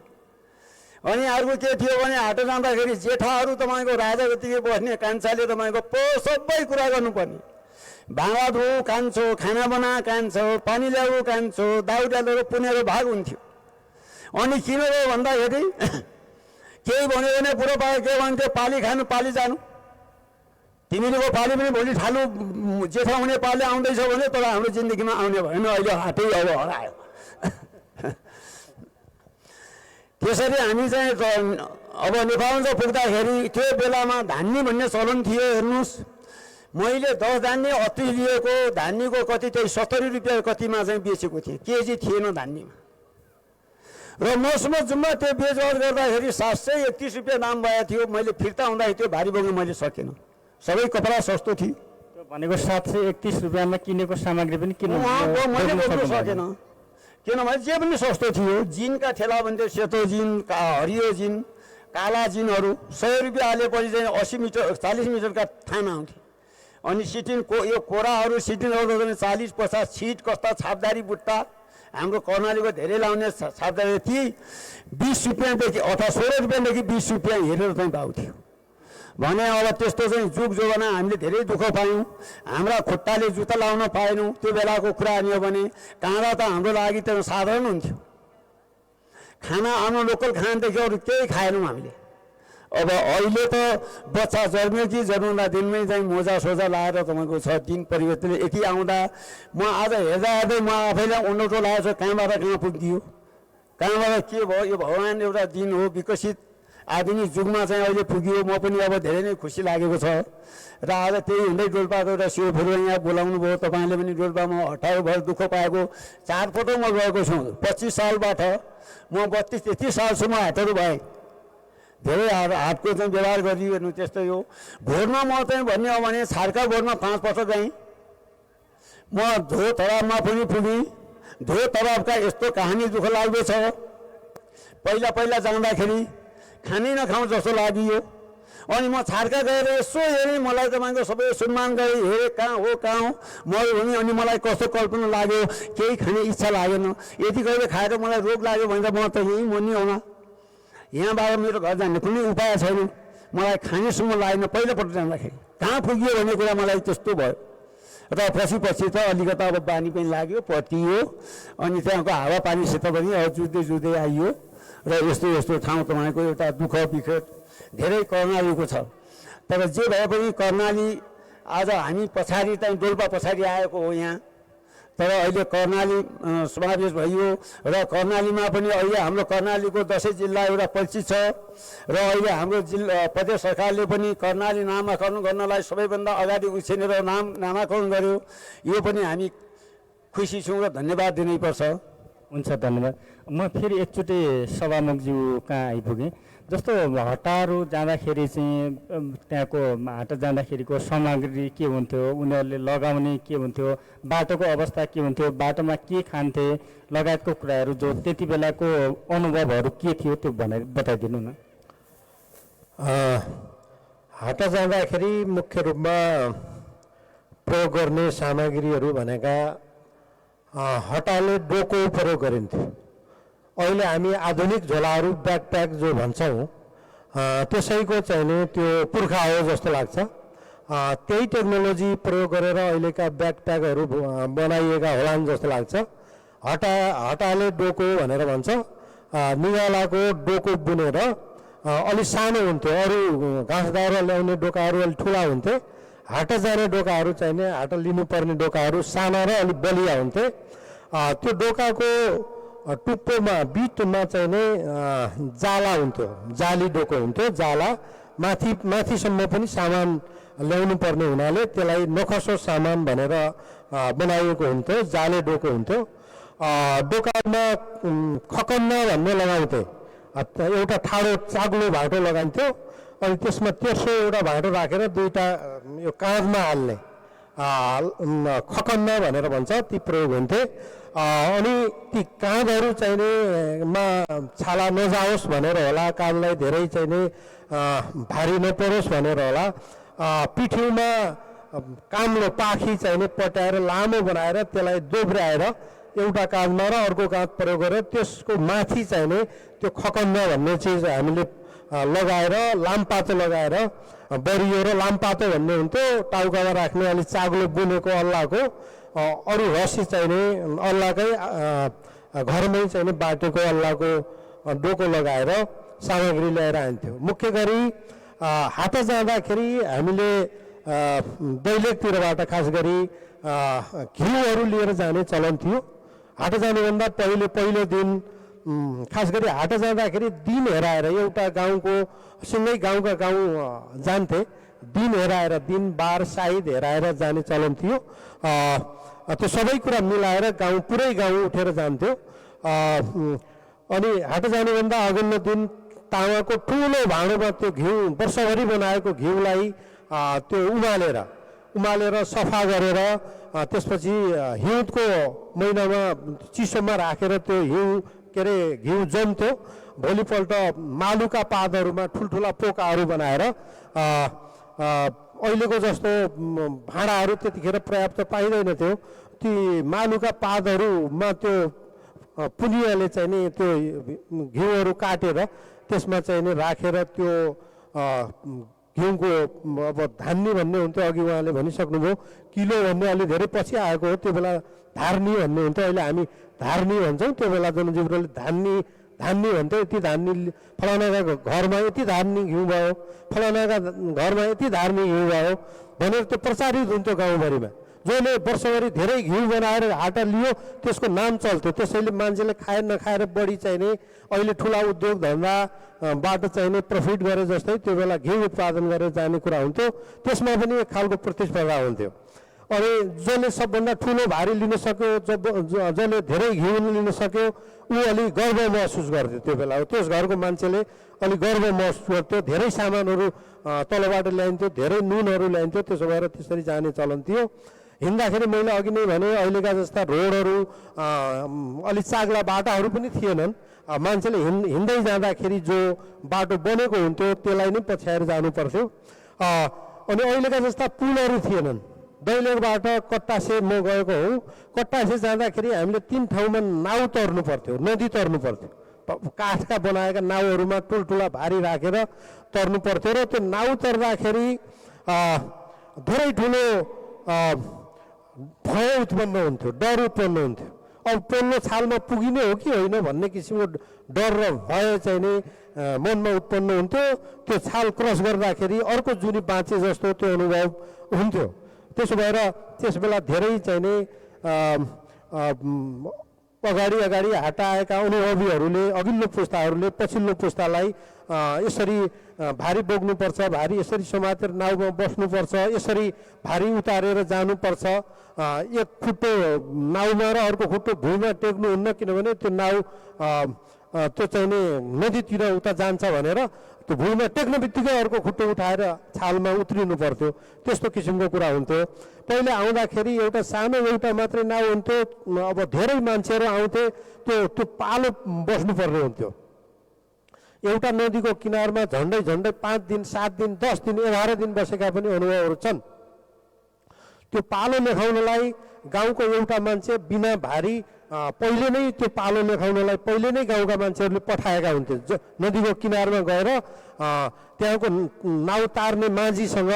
अनि अर्को के थियो भने हाटो जाँदाखेरि जेठाहरू तपाईँको राजा जतिकै बस्ने, कान्छाले तपाईँको सबै कुरा गर्नुपर्ने। भाँडा धो कान्छो, खाना बना कान्छो, पानी ल्याऊ कान्छो, दाउरा लिएर पुनेर भाग हुन्थ्यो। अनि किन गयो भन्दाखेरि केही भन्यो भने बुढो पाए के भन्थ्यो, पाली खानु पाली जानु, तिमीले पाली पनि भोलि ठालु जेठा हुने पाली आउँदैछ भने तर हाम्रो जिन्दगीमा आउने भएन। अहिले हाटै अब हरायो। त्यसरी हामी चाहिँ अब नेपालमा पुग्दाखेरि त्यो बेलामा धान्नी भन्ने चलन थियो। हेर्नुहोस्, मैले 10 धान्ने अति लिएको धान्नीको कति चाहिँ 70 रुपियाँ कतिमा चाहिँ बेचेको थिएँ। केजी थिएन धान्नीमा। र मसँग जुम्मा त्यो बेचबाच गर्दाखेरि 731 रुपियाँ दाम भएको थियो। मैले फिर्ता हुँदाखेरि त्यो भारी बोक्न मैले सकेन। सबै कपडा सस्तो थियो। त्यो भनेको 731 रुपियाँमा किनेको सामग्री पनि मैले बोक्न सकेन, किनभने जे पनि सस्तो थियो। जिनका ठेला भन्थ्यो, सेतो जिन, हरियो जिन, काला जिनहरू 100 रुपियाँ हालेपछि चाहिँ 80 मिटर 40 मिटरका थाना आउँथे। अनि सिटिन यो कोराहरू सिटिनहरू 40-50 छिट कस्ता छापदारी बुट्टा हाम्रो कर्णालीको धेरै लाउने छापदारी ती 20 रुपियाँदेखि अथवा 16 रुपियाँदेखि 20 रुपियाँ हेरेर चाहिँ भाउ थियो भने। अब त्यस्तो चाहिँ जुग जोगना हामीले धेरै दुःख पायौँ। हाम्रा खुट्टाले जुत्ता लाउन पाएनौँ। त्यो बेलाको कुरा आयो भने काँडा त हाम्रो लागि त साधारण हुन्थ्यो। खाना आफ्नो लोकल खानादेखि अरू केही खाएनौँ हामीले। अब अहिले त बच्चा जन्मियो कि जन्मदा दिनमै चाहिँ मोजा सोजा लाएर तपाईँको 6 दिन परिवर्तन। यति आउँदा म आज हेर्दै म आफैलाई उन्नतो लागेको छ, कहाँबाट कहाँ पुगिदियो, कहाँबाट के भयो। यो भगवान् एउटा दिन हो, विकसित आधुनिक युगमा चाहिँ अहिले पुगियो। म पनि अब धेरै नै खुसी लागेको छ र आज त्यही हुँदै डोल्पाको एउटा शिवफुरुवा यहाँ बोलाउनु भयो। तपाईँले पनि डोल्पामा 18 भर दुःख पाएको 4 पटक म गएको छु। 25 सालबाट म 32-33 सालसम्म हाटहरू भएँ। धेरै हाटको चाहिँ व्यवहार गरिरहनु त्यस्तै हो। भोरमा म चाहिँ भन्ने हो भने छाड्का भोरमा 5 पटक गएँ। म धो तरावमा पनि पुगेँ। धो तरावका यस्तो कहानी दुःख लाग्दो छ। पहिला जाँदाखेरि खानै नखाउँ जस्तो लाग्यो। अनि म छाड्का गएर यसो हेरेँ, मलाई तपाईँको सबै सम्मान गरेँ, हेरेँ कहाँ हो मरुभूमि। अनि मलाई कस्तो कल्पना लाग्यो, केही खाने इच्छा लागेन। यति गएर खाएर मलाई रोग लाग्यो भने त म त यहीँ मर्ने होला। यहाँबाट मेरो घर जाने कुनै उपाय छैन। मलाई खानेसम्म लागेन पहिलोपल्ट जाँदाखेरि। कहाँ पुग्यो भन्ने कुरा मलाई त्यस्तो भयो। र पछि त अलिकता अब बानी पनि लाग्यो, पतियो। अनि त्यहाँको हावापानीसित पनि जुझ्दै आइयो। र यस्तो ठाउँ तपाईँको एउटा दुःख बिखर धेरै कर्णालीको छ। तर जे भए पनि कर्णाली आज हामी पछाडि चाहिँ डोल्पा पछाडि आएको हो यहाँ। तर अहिले कर्णाली समावेश भइयो र कर्णालीमा पनि अहिले हाम्रो कर्णालीको 10 जिल्ला एउटा परिचित छ। र अहिले हाम्रो प्रदेश सरकारले पनि कर्णाली नामाकरण गर्नलाई सबैभन्दा अगाडि उछिनेर नामाकरण गर्यो। यो पनि हामी खुसी छौँ र धन्यवाद दिनैपर्छ। हुन्छ, धन्यवाद। म फेरि एकचोटि सभामुखज्यू कहाँ आइपुगेँ। जस्तो हटाहरू जाँदाखेरि चाहिँ त्यहाँको हाट जाँदाखेरिको सामग्री के हुन्थ्यो, उनीहरूले लगाउने के हुन्थ्यो, बाटोको अवस्था के हुन्थ्यो, बाटोमा के खान्थे लगायतको कुराहरू जो त्यति बेलाको अनुभवहरू के थियो त्यो बताइदिनु न। हाट जाँदाखेरि मुख्य रूपमा प्रयोग गर्ने सामग्रीहरू भनेका हटाले डोको प्रयोग गरिन्थ्यो। अहिले हामी आधुनिक झोलाहरू ब्याकप्याक जो भन्छौँ त्यसैको चाहिँ नि त्यो पुर्खा हो जस्तो लाग्छ। त्यही टेक्नोलोजी प्रयोग गरेर अहिलेका ब्याकप्याकहरू बनाइएका होलान् जस्तो लाग्छ। हटाले डोको भनेर भन्छ। निगालाको डोको बुनेर अलि सानो हुन्थ्यो। अरू घाँस दाउरा ल्याउने डोकाहरू अलि ठुला हुन्थे। हाट जाने डोकाहरू चाहिँ नि हाट लिनुपर्ने डोकाहरू साना र अलिक बलिया हुन्थे। त्यो डोकाको टुप्पोमा बिटमा चाहिँ नि जाला हुन्थ्यो, जाली डोको हुन्थ्यो। जाला माथिसम्म पनि सामान ल्याउनु पर्ने हुनाले त्यसलाई नखसो सामान भनेर बनाइएको हुन्थ्यो, जाले डोको हुन्थ्यो। डोकामा खकन्ना भन्ने लगाउँथे। एउटा ठाडो चाग्लो भाटो लगाइन्थ्यो। अनि त्यसमा तेर्सो एउटा भाँडो राखेर दुईवटा यो काँधमा हाल्ने खकन्ना भनेर भन्छ, ती प्रयोग हुन्थे। अनि ती काँधहरू चाहिँ नि मा छाला नजाओस् भनेर होला, काँधलाई धेरै चाहिँ नि भारी नपरोस् भनेर होला। पिठ्यौँमा काम्लो पाखी चाहिँ नि पट्याएर लामो बनाएर त्यसलाई दोब्र्याएर एउटा काँधमा र अर्को काँध प्रयोग गरेर त्यसको माथि चाहिँ नि त्यो खकन्ना भन्ने चिज हामीले लगाएर लामपातो लगाएर बरियो र लामपातो भन्ने हुन्थ्यो। टाउकामा राख्ने अलि चाग्लो बुनेको अल्लाको अरू रसी चाहिँ नि अल्लाकै घरमै चाहिँ नि बाटेको अल्लाको डोको लगाएर सामग्री ल्याएर आइन्थ्यो। मुख्य गरी हाट जाँदाखेरि हामीले दैलेखतिरबाट खास गरी घिउहरू लिएर जाने चलन थियो। हाट जानुभन्दा पहिलो दिन खास गरी हाट जाँदाखेरि दिन हेराएर एउटा गाउँको सँगै गाउँका गाउँ जान्थे। दिन हेराएर दिन बार साइद हेराएर जाने चलन थियो। त्यो सबै कुरा मिलाएर पुरै गाउँ उठेर जान्थ्यो। अनि हाट जानुभन्दा अघिल्लो दिन तामाको ठुलो भाँडोमा त्यो घिउ वर्षभरि बनाएको घिउलाई त्यो उमालेर सफा गरेर त्यसपछि हिउँदको महिनामा चिसोमा राखेर त्यो घिउ जम्थ्यो। भोलिपल्ट मालुका पातहरूमा ठुल्ठुला पोकाहरू बनाएर अहिलेको जस्तो भाँडाहरू त्यतिखेर पर्याप्त पाइँदैन थियो। ती मालुका पातहरूमा त्यो पुनियाले चाहिँ नि त्यो घिउहरू काटेर त्यसमा चाहिँ नि राखेर त्यो घिउको अब धान्नी भन्ने हुन्थ्यो। अघि उहाँले भनिसक्नुभयो किलो भन्ने अलि धेरै पछि आएको हो। त्यो बेला धार्नी भन्ने हुन्थ्यो, अहिले हामी धार्नी भन्छौँ। त्यो बेला जनजीवनले धान्नी भन्थ्यो। यति धान्नी फलानाका घरमा यति धार्नी घिउ भयो, फलानाका घरमा यति धार्नी घिउ भयो भनेर त्यो प्रचारित हुन्थ्यो गाउँभरिमा। जसले वर्षभरि धेरै घिउ बनाएर हाटा लियो त्यसको नाम चल्थ्यो, त्यसैले मान्छेले खाएर नखाएर बढी चाहिने, अहिले ठुला उद्योग धन्दा बाट चाहिने प्रफिट गरे जस्तै त्यो बेला घिउ उत्पादन गरेर जाने कुरा हुन्थ्यो, त्यसमा पनि एक खालको प्रतिस्पर्धा हुन्थ्यो। अनि जसले सबभन्दा ठुलो भारी लिन सक्यो, जसले धेरै घिउ लिन सक्यो ऊ अलि गर्व महसुस गर्थ्यो। त्यो बेला त्यस घरको मान्छेले अलि गर्व महसुस गर्थ्यो, धेरै सामानहरू तलबाट ल्याइन्थ्यो, धेरै नुनहरू ल्याइन्थ्यो, त्यसो भएर त्यसरी जाने चलन थियो। हिँड्दाखेरि मैले अघि नै भने अहिलेका जस्ता रोडहरू अलि चाग्ला बाटाहरू पनि थिएनन्, मान्छेले हिँड्दै जाँदाखेरि जो बाटो बनेको हुन्थ्यो त्यसलाई नै पछ्याएर जानु पर्थ्यो। अनि अहिलेका जस्ता पुलहरू थिएनन्। दैलेखबाट कट्टासे म गएको हुँ, कट्टासे जाँदाखेरि हामीले 3 ठाउँमा नाउ तर्नु पर्थ्यो, नदी तर्नु पर्थ्यो, काठका बनाएका नाउहरूमा ठुल्ठुला भारी राखेर तर्नु पर्थ्यो। र त्यो नाउ तर्दाखेरि धेरै ठुलो भय उत्पन्न हुन्थ्यो, डर उत्पन्न हुन्थ्यो। अब पोल्लो छालमा पुगिने हो कि होइन भन्ने किसिमको डर र भय चाहिँ नि मनमा उत्पन्न हुन्थ्यो। त्यो छाल क्रस गर्दाखेरि अर्को जुनी बाँचे जस्तो त्यो अनुभव हुन्थ्यो। त्यसो भएर त्यस बेला धेरै चाहिँ नि अगाडि हटाएका अनुभवीहरूले, अघिल्लो पुस्ताहरूले पछिल्लो पुस्तालाई यसरी भारी बोक्नुपर्छ, भारी यसरी समातेर नाउमा बस्नुपर्छ, यसरी भारी उतारेर जानुपर्छ, एक खुट्टो नाउमा र अर्को खुट्टो भुइँमा टेक्नुहुन्न, किनभने त्यो नाउ त्यो चाहिँ नि नदीतिर उता जान्छ भनेर त्यो भुइँमा टेक्ने बित्तिकै अर्को खुट्टो उठाएर छालमा उत्रिनु पर्थ्यो। त्यस्तो किसिमको कुरा हुन्थ्यो। पहिले आउँदाखेरि एउटा सानो एउटा मात्रै नाउ हुन्थ्यो, अब धेरै मान्छेहरू आउँथे, त्यो पालो बस्नुपर्ने हुन्थ्यो। एउटा नदीको किनारमा झन्डै 5 दिन 7 दिन 10 दिन 11 दिन बसेका पनि अनुभवहरू छन्। त्यो पालो लेखाउनलाई गाउँको एउटा मान्छे बिना भारी पहिले नै त्यो पालो लेखाउनलाई पहिले नै गाउँका मान्छेहरूले पठाएका हुन्थे। नदीको किनारमा गएर त्यहाँको नाउ तार्ने माझीसँग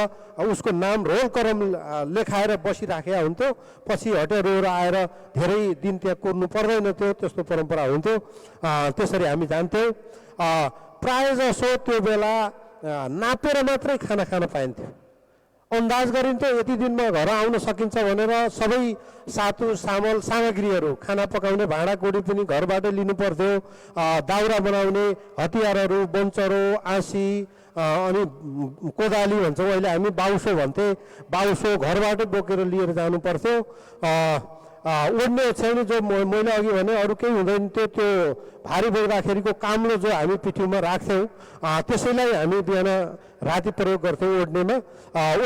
उसको नाम रोल करम लेखाएर बसिराखेका हुन्थ्यो। पछि हटेरोएर आएर धेरै दिन त्यहाँ कुर्नु पर्दैन थियो, त्यस्तो परम्परा हुन्थ्यो। त्यसरी हामी जान्थ्यौँ। प्राय जसो त्यो बेला नापेर मात्रै खाना खान पाइन्थ्यो। अन्दाज गरिन्थ्यो यति दिनमा घर आउन सकिन्छ भनेर सबै सातु सामल सामग्रीहरू, खाना पकाउने भाँडाकुँडी पनि घरबाटै लिनु पर्थ्यो। दाउरा बनाउने हतियारहरू, बन्चरो, आँसी अनि कोदाली भन्छौँ अहिले हामी, बाउसो भन्थे, बाउसो घरबाटै बोकेर लिएर जानु पर्थ्यो। ओड्ने ओछ्याउने जो मैले अघि भने अरू केही हुँदैन थियो, त्यो भारी बोक्दाखेरिको काम्लो जो हामी पिठ्यौँमा राख्थ्यौँ त्यसैलाई हामी बिहान राति प्रयोग गर्थ्यौँ ओड्नेमा।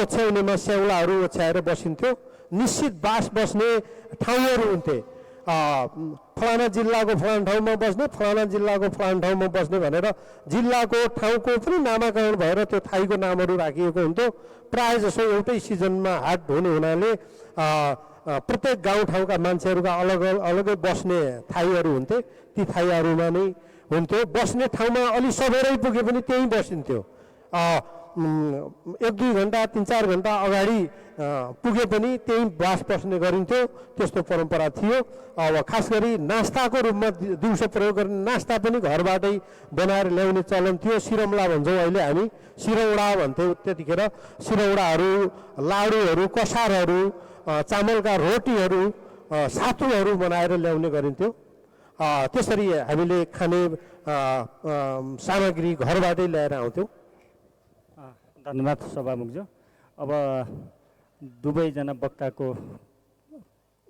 ओछ्याउनेमा स्याउलाहरू ओछ्याएर बसिन्थ्यो। निश्चित बास बस्ने ठाउँहरू हुन्थे, फलाना जिल्लाको फलाना ठाउँमा बस्ने, फलाना जिल्लाको फलाना ठाउँमा बस्ने भनेर जिल्लाको ठाउँको पनि नामाकरण भएर त्यो ठाईको नामहरू राखिएको हुन्थ्यो। प्राय जसो एउटै सिजनमा हाट हुने हुनाले प्रत्येक गाउँठाउँका मान्छेहरूका अलगै बस्ने ठाईहरू हुन्थे, ती ठाईहरूमा नै हुन्थ्यो। बस्ने ठाउँमा अलि सबेरै पुगे पनि त्यहीँ बसिन्थ्यो। 1-2 घन्टा 3-4 घन्टा अगाडि पुगे पनि त्यहीँ बास बस्ने गरिन्थ्यो। त्यस्तो परम्परा थियो। अब खास गरी नास्ताको रूपमा दिउँसो प्रयोग गर्ने नास्ता पनि घरबाटै बनाएर ल्याउने चलन थियो। सिरमला भन्छौँ अहिले हामी, सिरौडा भन्थ्यौँ त्यतिखेर। सिरौडाहरू, लाडुहरू, कसारहरू, चामलका रोटीहरू, सातुहरू बनाएर ल्याउने गरिन्थ्यो। त्यसरी हामीले खाने सामग्री घरबाटै ल्याएर आउँथ्यौँ। धन्यवाद सभामुखज्यू। अब दुवैजना वक्ताको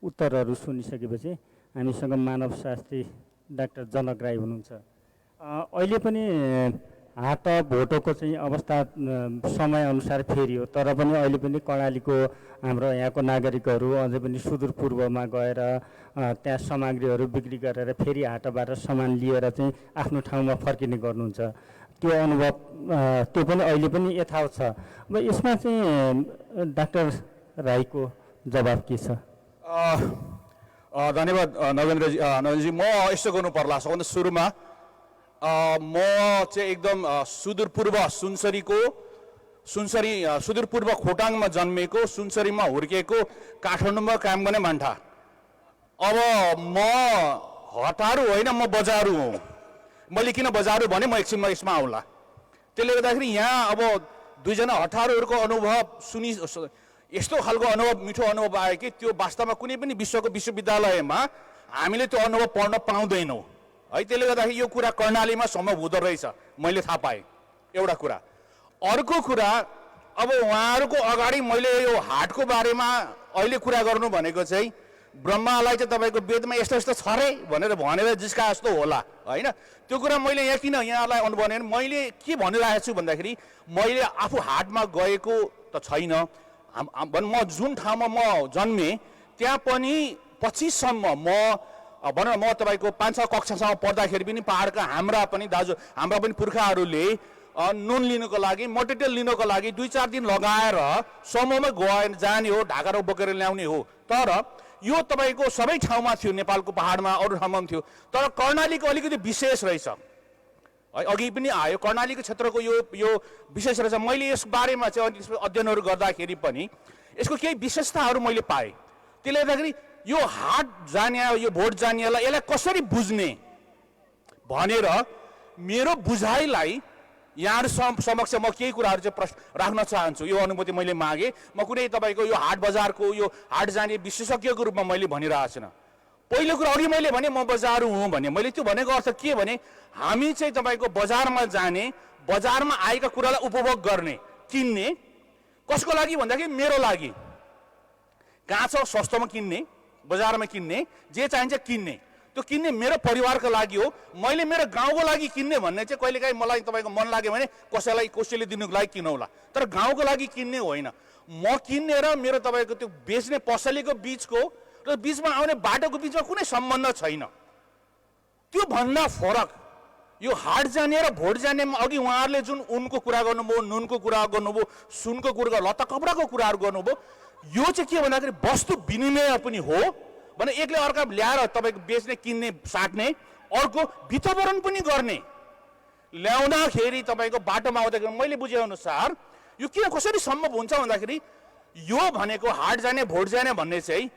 उत्तरहरू सुनिसकेपछि हामीसँग मानवशास्त्री डाक्टर जनक राई हुनुहुन्छ। अहिले पनि हाट भोटोको चाहिँ अवस्था समयअनुसार फेरियो, तर पनि अहिले पनि कर्णालीको हाम्रो यहाँको नागरिकहरू अझै पनि सुदूरपूर्वमा गएर त्यहाँ सामग्रीहरू बिक्री गरेर फेरि हाटबाट सामान लिएर चाहिँ आफ्नो ठाउँमा फर्किने गर्नुहुन्छ। त्यो अनुभव त्यो पनि अहिले पनि यथावत छ। अब यसमा चाहिँ डाक्टर राईको जवाब के छ? धन्यवाद नगेन्द्रजी। म यसो गर्नु पर्ला, सबभन्दा सुरुमा म चाहिँ एकदम सुदूरपूर्व सुदूरपूर्व खोटाङमा जन्मेको, सुनसरीमा हुर्किएको, काठमाडौँमा काम गर्ने मान्छे। अब म हटारू होइन, म बजारू हुँ। मैले किन बजारू भने म एकछिनमा यसमा आउला। त्यसले गर्दाखेरि यहाँ अब दुईजना हटारूहरूको अनुभव यस्तो खालको अनुभव, मिठो अनुभव आयो कि त्यो वास्तवमा कुनै पनि विश्वको विश्वविद्यालयमा हामीले त्यो अनुभव पढ्न पाउँदैनौँ है। त्यसले गर्दाखेरि यो कुरा कर्णालीमा सम्भव हुँदो रहेछ, मैले थाहा पाएँ एउटा कुरा। अर्को कुरा, अब उहाँहरूको अगाडि मैले यो हाटको बारेमा अहिले कुरा गर्नु भनेको चाहिँ ब्रह्मालाई चाहिँ तपाईँको वेदमा यस्तो यस्तो छ रे भनेर जिस्का जस्तो होला होइन। त्यो कुरा मैले यहाँ किन यहाँलाई अनुभव भने मैले के भनिरहेको छु भन्दाखेरि मैले आफू हाटमा गएको त छैन। म जुन ठाउँमा म जन्मेँ त्यहाँ पनि 25 सम्म भनौँ म तपाईँको 5-6 कक्षासम्म पढ्दाखेरि पनि पाहाडका हाम्रा पनि पुर्खाहरूले नुन लिनुको लागि, मटेरियल लिनुको लागि 2-4 दिन लगाएर समूहमै जाने हो, ढाका बोकेर ल्याउने हो। तर यो तपाईँको सबै ठाउँमा थियो, नेपालको पाहाडमा अरू ठाउँमा पनि थियो। तर कर्णालीको अलिकति विशेष रहेछ है, अघि पनि आयो कर्णालीको क्षेत्रको यो विशेष रहेछ। मैले यस बारेमा चाहिँ अध्ययनहरू गर्दाखेरि पनि यसको केही विशेषताहरू मैले पाएँ। त्यसले गर्दाखेरि यो हाट जाने, यो भोट जानेलाई यसलाई कसरी बुझ्ने भनेर मेरो बुझाइलाई यहाँहरू समक्ष म केही कुराहरू चाहिँ राख्न चाहन्छु। यो अनुभूति मैले मागेँ। म कुनै तपाईँको यो हाट बजारको यो हाट जाने विशेषज्ञको रूपमा मैले भनिरहेको छैन। पहिलो कुरा अघि मैले भने म बजारु हुँ भने, मैले त्यो भनेको अर्थ के भने हामी चाहिँ तपाईँको बजारमा जाने, बजारमा आएका कुरालाई उपभोग गर्ने, किन्ने। कसको लागि भन्दाखेरि मेरो लागि, कहाँ छ सस्तोमा किन्ने, बजारमा किन्ने, जे चाहिन्छ किन्ने। त्यो किन्ने मेरो परिवारको लागि हो। मैले मेरो गाउँको लागि किन्ने भन्ने चाहिँ कहिलेकाहीँ मलाई तपाईँको मन लाग्यो भने कसैले दिनुको लागि किनौला, तर गाउँको लागि किन्ने होइन। म किन्ने र मेरो तपाईँको त्यो बेच्ने पसलेको बिचको र बिचमा आउने बाटोको बिचमा कुनै सम्बन्ध छैन। त्यो भन्दा फरक यो हाट जाने र भोट जानेमा अघि उहाँहरूले जुन उनको कुरा गर्नुभयो, नुनको कुरा गर्नुभयो, सुनको कुरा, लत्ता कपडाको कुराहरू गर्नुभयो, यो चाहिँ के भन्दाखेरि वस्तु विनिमय पनि हो भने एकले अर्का ल्याएर तपाईँको बेच्ने, किन्ने, साट्ने, अर्को वितरण पनि गर्ने। ल्याउँदाखेरि तपाईँको बाटोमा आउँदाखेरि मैले बुझेअनुसार यो किन कसरी सम्भव हुन्छ भन्दाखेरि यो भनेको हाट जाने भोट जाने भन्ने चाहिँ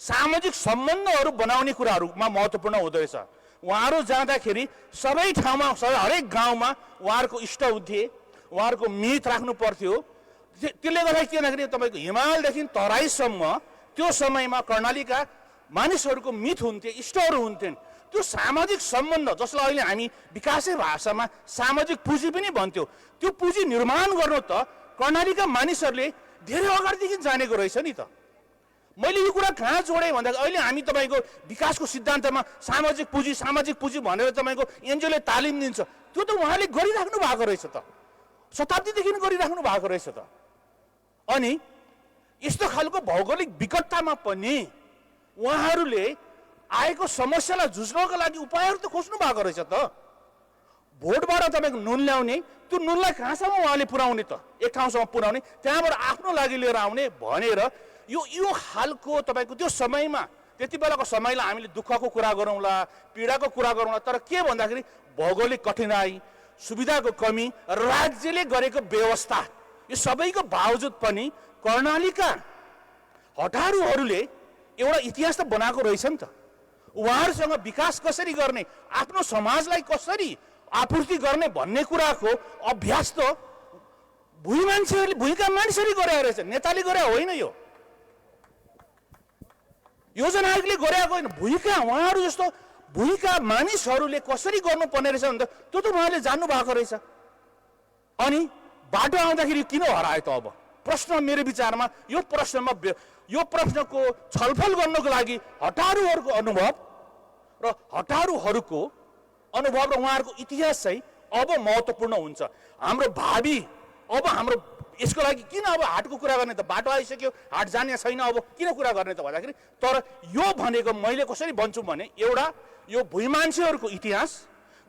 सामाजिक सम्बन्धहरू बनाउने कुराहरूमा महत्त्वपूर्ण हुँदो रहेछ। उहाँहरू जाँदाखेरि सबै ठाउँमा, हरेक गाउँमा उहाँहरूको इष्ट हुन्थे, उहाँहरूको मित राख्नु पर्थ्यो। त्यसले गर्दाखेरि के भन्दाखेरि तपाईँको हिमालदेखि तराईसम्म त्यो समयमा कर्णालीका मानिसहरूको मित हुन्थे, इष्टहरू हुन्थेन्। त्यो सामाजिक सम्बन्ध जसलाई अहिले हामी विकासे भाषामा सामाजिक पुँजी पनि भन्थ्यो, त्यो पुँजी निर्माण गर्नु त कर्णालीका मानिसहरूले धेरै अगाडिदेखि जानेको रहेछ नि त। मैले यो कुरा कहाँ जोडेँ भन्दाखेरि अहिले हामी तपाईँको विकासको सिद्धान्तमा सामाजिक पुँजी भनेर तपाईँको एनजिओले तालिम दिन्छ, त्यो त उहाँले गरिराख्नु भएको रहेछ त, शताब्दीदेखि गरिराख्नु भएको रहेछ त। अनि यस्तो खालको भौगोलिक विकटतामा पनि उहाँहरूले आएको समस्यालाई जुझ्नको लागि उपायहरू त खोज्नु भएको रहेछ त। भोटबाट तपाईँको नुन ल्याउने, त्यो नुनलाई कहाँसम्म उहाँले पुर्याउने त, एक ठाउँसम्म पुर्याउने, त्यहाँबाट आफ्नो लागि लिएर आउने भनेर यो खालको तपाईँको त्यो समयमा, त्यति बेलाको समयलाई हामीले दुःखको कुरा गरौँला, पीडाको कुरा गरौँला, तर के भन्दाखेरि भौगोलिक कठिनाई, सुविधाको कमी, राज्यले गरेको व्यवस्था, यो सबैको बावजुद पनि कर्णालीका हटारूहरूले एउटा इतिहास त बनाएको रहेछ नि त। उहाँहरूसँग विकास कसरी गर्ने, आफ्नो समाजलाई कसरी आपूर्ति गर्ने भन्ने कुराको अभ्यास त भुइँका मानिसहरूले गरेको रहेछ, नेताले गरे होइन, यो योजना आयोगले गरेको होइन। भुइँका उहाँहरू जस्तो भुइँका मानिसहरूले कसरी गर्नुपर्ने रहेछ भने त त्यो त उहाँले जान्नु भएको रहेछ। अनि बाटो आउँदाखेरि किन हरायो त? अब प्रश्न मेरो विचारमा यो प्रश्नको छलफल गर्नको लागि हटारूहरूको अनुभव र हटारूहरूको अनुभव र उहाँहरूको इतिहास चाहिँ अब महत्त्वपूर्ण हुन्छ। हाम्रो भावी, अब हाम्रो यसको लागि किन अब हाटको कुरा गर्ने त, बाटो आइसक्यो, हाट जाने छैन, अब किन कुरा गर्ने त भन्दाखेरि, तर यो भनेको मैले कसरी भन्छु भने एउटा यो भुइँ मान्छेहरूको इतिहास,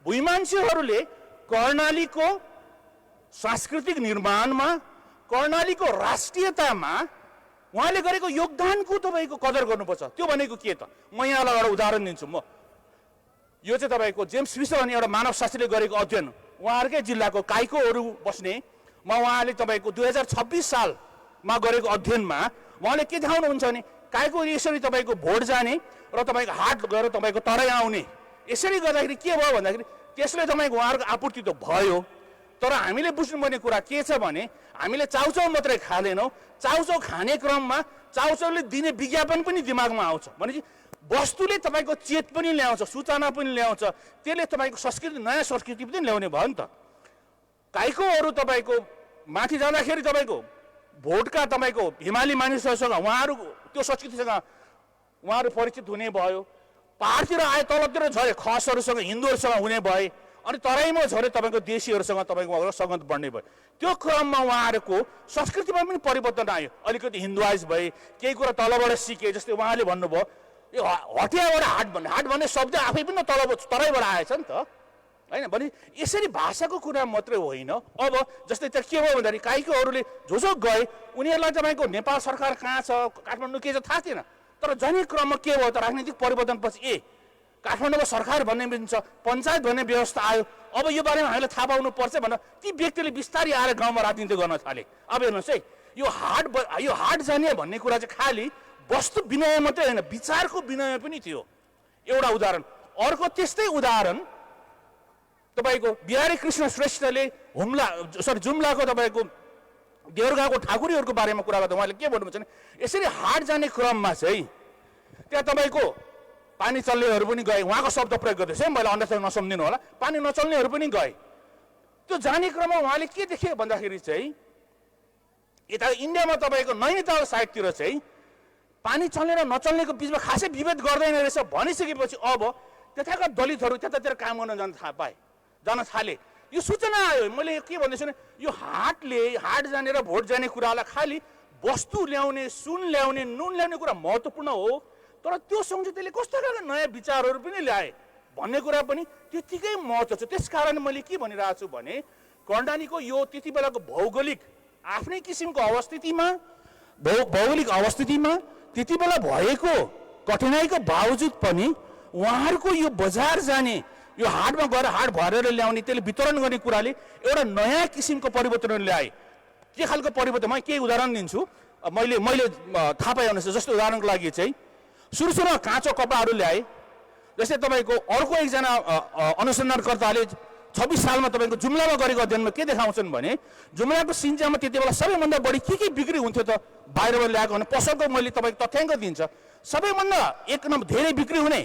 भुइँ मान्छेहरूले कर्णालीको सांस्कृतिक निर्माणमा, कर्णालीको राष्ट्रियतामा उहाँले गरेको योगदानको तपाईँको कदर गर्नुपर्छ। त्यो भनेको के त? म यहाँलाई एउटा उदाहरण दिन्छु। म यो चाहिँ तपाईँको जेम्स फिसर भन्ने एउटा मानवशास्त्रीले गरेको अध्ययन, उहाँहरूकै जिल्लाको काइकोहरू बस्ने, उहाँले तपाईँको 2026 सालमा गरेको अध्ययनमा उहाँले के देखाउनुहुन्छ भने काइको यसरी तपाईँको भोट जाने र तपाईँको हाट गएर तपाईँको तराई आउने, यसरी गर्दाखेरि के भयो भन्दाखेरि त्यसले तपाईँको उहाँहरूको आपूर्ति त भयो, तर हामीले बुझ्नुपर्ने कुरा के छ भने हामीले चाउचाउ मात्रै खाँदैनौँ, चाउचाउ खाने क्रममा चाउचाउले दिने विज्ञापन पनि दिमागमा आउँछ भनेपछि वस्तुले तपाईँको चेत पनि ल्याउँछ, सूचना पनि ल्याउँछ, त्यसले तपाईँको संस्कृति नयाँ संस्कृति पनि ल्याउने भयो नि त। काहीँको तपाईँको माथि जाँदाखेरि तपाईँको भोटका तपाईँको हिमाली मानिसहरूसँग उहाँहरू त्यो संस्कृतिसँग उहाँहरू परिचित हुने भयो, पहाडतिर आए तलतिर झरे खसहरूसँग हिन्दूहरूसँग हुने भए, अनि तराईमा झरे तपाईँको देशीहरूसँग तपाईँको सङ्गत बढ्ने भयो। त्यो क्रममा उहाँहरूको संस्कृतिमा पनि परिवर्तन आयो, अलिकति हिन्दुवाइज भए, केही कुरा तलबाट सिके। जस्तै उहाँले भन्नुभयो यो हटियाबाट हाट भन्ने शब्द आफै पनि तराईबाट आएछ नि त होइन भने यसरी भाषाको कुरा मात्रै होइन। अब जस्तै त्यहाँ के भयो भन्दाखेरि काहीकोहरूले जो गए उनीहरूलाई तपाईँको नेपाल सरकार कहाँ छ, काठमाडौँ के छ थाहा थिएन, तर जाने क्रममा के भयो त राजनीतिक परिवर्तनपछि काठमाडौँमा सरकार भन्ने पनि छ, पञ्चायत भन्ने व्यवस्था आयो। अब यो बारेमा हामीले थाहा पाउनुपर्छ भनेर ती व्यक्तिले बिस्तारै आएर गाउँमा राजनीति गर्न थाले। अब हेर्नुहोस् है, यो हाट जाने भन्ने कुरा चाहिँ खालि वस्तु विनय मात्रै होइन, विचारको विनय पनि थियो। एउटा उदाहरण। अर्को त्यस्तै उदाहरण तपाईँको बिहारी कृष्ण श्रेष्ठले जुम्लाको तपाईँको देउरगाउँको ठाकुरीहरूको बारेमा कुरा गर्दा उहाँले के भन्नुहुन्छ भने यसरी हाट जाने क्रममा चाहिँ त्यहाँ तपाईँको पानी चल्नेहरू पनि गए, उहाँको शब्द प्रयोग गर्दैछ है, मैले अन्यथा नसम्झिनु होला, पानी नचल्नेहरू पनि गए। त्यो जाने क्रममा उहाँले के देखे भन्दाखेरि चाहिँ यता इन्डियामा तपाईँको नैनीताल साइडतिर चाहिँ पानी चल्ने र नचल्नेको बिचमा खासै विभेद गर्दैन रहेछ भनिसकेपछि अब त्यताका दलितहरू त्यतातिर काम गर्न जान थाले। यो सूचना आयो। मैले के भन्दैछु भने यो हाट जाने र भोट जाने कुरालाई खालि वस्तु ल्याउने, सुन ल्याउने, नुन ल्याउने कुरा महत्त्वपूर्ण हो, तर त्यो सँगसँगै कस्तो खालको नयाँ विचारहरू पनि ल्याए भन्ने कुरा पनि त्यतिकै महत्त्व छ। त्यसकारण मैले के भनिरहेको छु भने कर्णालीको यो त्यति बेलाको भौगोलिक आफ्नै किसिमको भौगोलिक अवस्थितिमा त्यति बेला भएको कठिनाइको बावजुद पनि उहाँहरूको यो बजार जाने, यो हाटमा गएर हाट भरेर ल्याउने, त्यसले वितरण गर्ने कुराले एउटा नयाँ किसिमको परिवर्तन ल्याए। के खालको परिवर्तन, म केही उदाहरण दिन्छु। मैले थाहा पाएअनुसार जस्तो उदाहरणको लागि चाहिँ सुरुमा काँचो कपडाहरू ल्याए। जस्तै तपाईँको अर्को एकजना अनुसन्धानकर्ताले 26 सालमा तपाईँको जुम्लामा गरेको अध्ययनमा के देखाउँछन् भने जुम्लाको सिन्जामा त्यति बेला सबैभन्दा बढी के बिक्री हुन्थ्यो त बाहिरबाट ल्याएको भने पसलको मैले तपाईँको तथ्याङ्क दिन्छ। सबैभन्दा एक नम्बर धेरै बिक्री हुने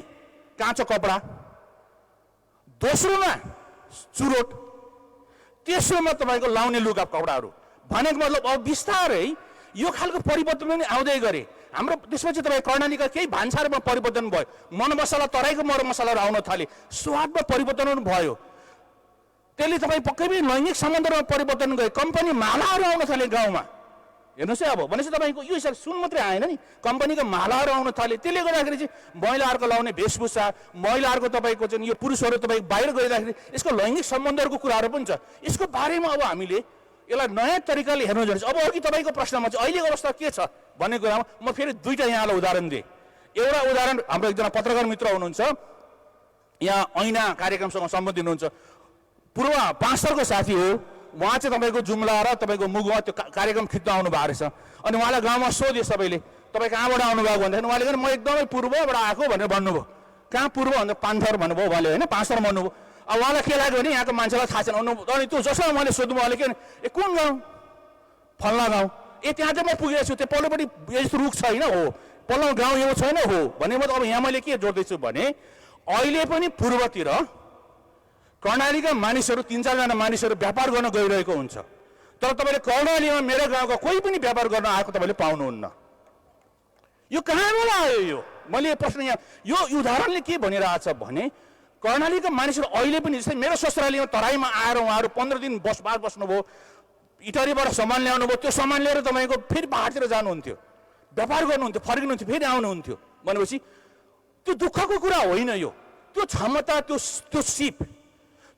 काँचो कपडा, दोस्रोमा चुरोट, तेस्रोमा तपाईँको लाउने लुगा कपडाहरू। भनेको मतलब अब बिस्तारै यो खालको परिवर्तन पनि आउँदै गरे हाम्रो। त्यसपछि तपाईँ कर्णालीका केही भान्साहरूमा परिवर्तन भयो, मरमसला तराईको मरमसलाहरू आउन थाले, स्वादमा परिवर्तन पनि भयो। त्यसले तपाईँ पक्कै पनि लैङ्गिक सम्बन्धमा परिवर्तन गए, कम्पनी मालाहरू आउन थाले गाउँमा। हेर्नुहोस् है, अब भनेपछि तपाईँको यो हिसाब सुन मात्रै आएन नि, कम्पनीको मालाहरू आउन थाले। त्यसले गर्दाखेरि चाहिँ महिलाहरूको लाउने वेशभूषा, महिलाहरूको तपाईँको चाहिँ यो पुरुषहरू तपाईँ बाहिर गइराख्दाखेरि यसको लैङ्गिक सम्बन्धहरूको कुराहरू पनि छ। यसको बारेमा अब हामीले यसलाई नयाँ तरिकाले हेर्नु जरुरी छ। अब अघि तपाईँको प्रश्नमा चाहिँ अहिलेको अवस्था के छ भन्ने कुरामा म फेरि दुईवटा यहाँलाई उदाहरण दिएँ। एउटा उदाहरण हाम्रो एकजना पत्रकार मित्र हुनुहुन्छ, यहाँ ऐना कार्यक्रमसँग सम्बन्धित हुनुहुन्छ, पूर्व पाँचथरको साथी हो। उहाँ चाहिँ तपाईँको जुम्ला र तपाईँको मुगुमा त्यो कार्यक्रम खिच्न आउनु भएको रहेछ। अनि उहाँलाई गाउँमा सोध्यो सबैले तपाईँ कहाँबाट आउनुभएको भन्दाखेरि उहाँले म एकदमै पूर्वबाट आएको भनेर भन्नुभयो। कहाँ पूर्व भन्दा पान्थर भन्नुभयो उहाँले, होइन पाँचथर भन्नुभयो। अब उहाँलाई के लाग्यो भने यहाँको मान्छेलाई थाहा छैन। अनि त्यो जसमा उहाँले सोध्नु उहाँले के भने कुन गाउँ, फल्ना गाउँ, त्यहाँ चाहिँ म पुगेको छु, त्यो पल्लोपट्टि यस्तो रुख छैन हो, पल्लो गाउँ यो छैन हो भने म अब यहाँ मैले के जोड्दैछु भने अहिले पनि पूर्वतिर कर्णालीका मानिसहरू 3-4 जना मानिसहरू व्यापार गर्न गइरहेको हुन्छ, तर तपाईँले कर्णालीमा मेरो गाउँका कोही पनि व्यापार गर्न आएको तपाईँले पाउनुहुन्न। यो कहाँबाट आयो? यो मैले प्रश्न यहाँ यो उदाहरणले के भनिरहेछ भने कर्णालीका मानिसहरू अहिले पनि जस्तै मेरो ससुरालीमा तराईमा आएर उहाँहरू 15 दिन बस्नुभयो, इटरीबाट सामान ल्याउनु भयो, त्यो सामान लिएर तपाईँको फेरि पहाडतिर जानुहुन्थ्यो, व्यापार गर्नुहुन्थ्यो, फर्किनुहुन्थ्यो, फेरि आउनुहुन्थ्यो। भनेपछि त्यो दुःखको कुरा होइन। यो त्यो क्षमता, त्यो सिप,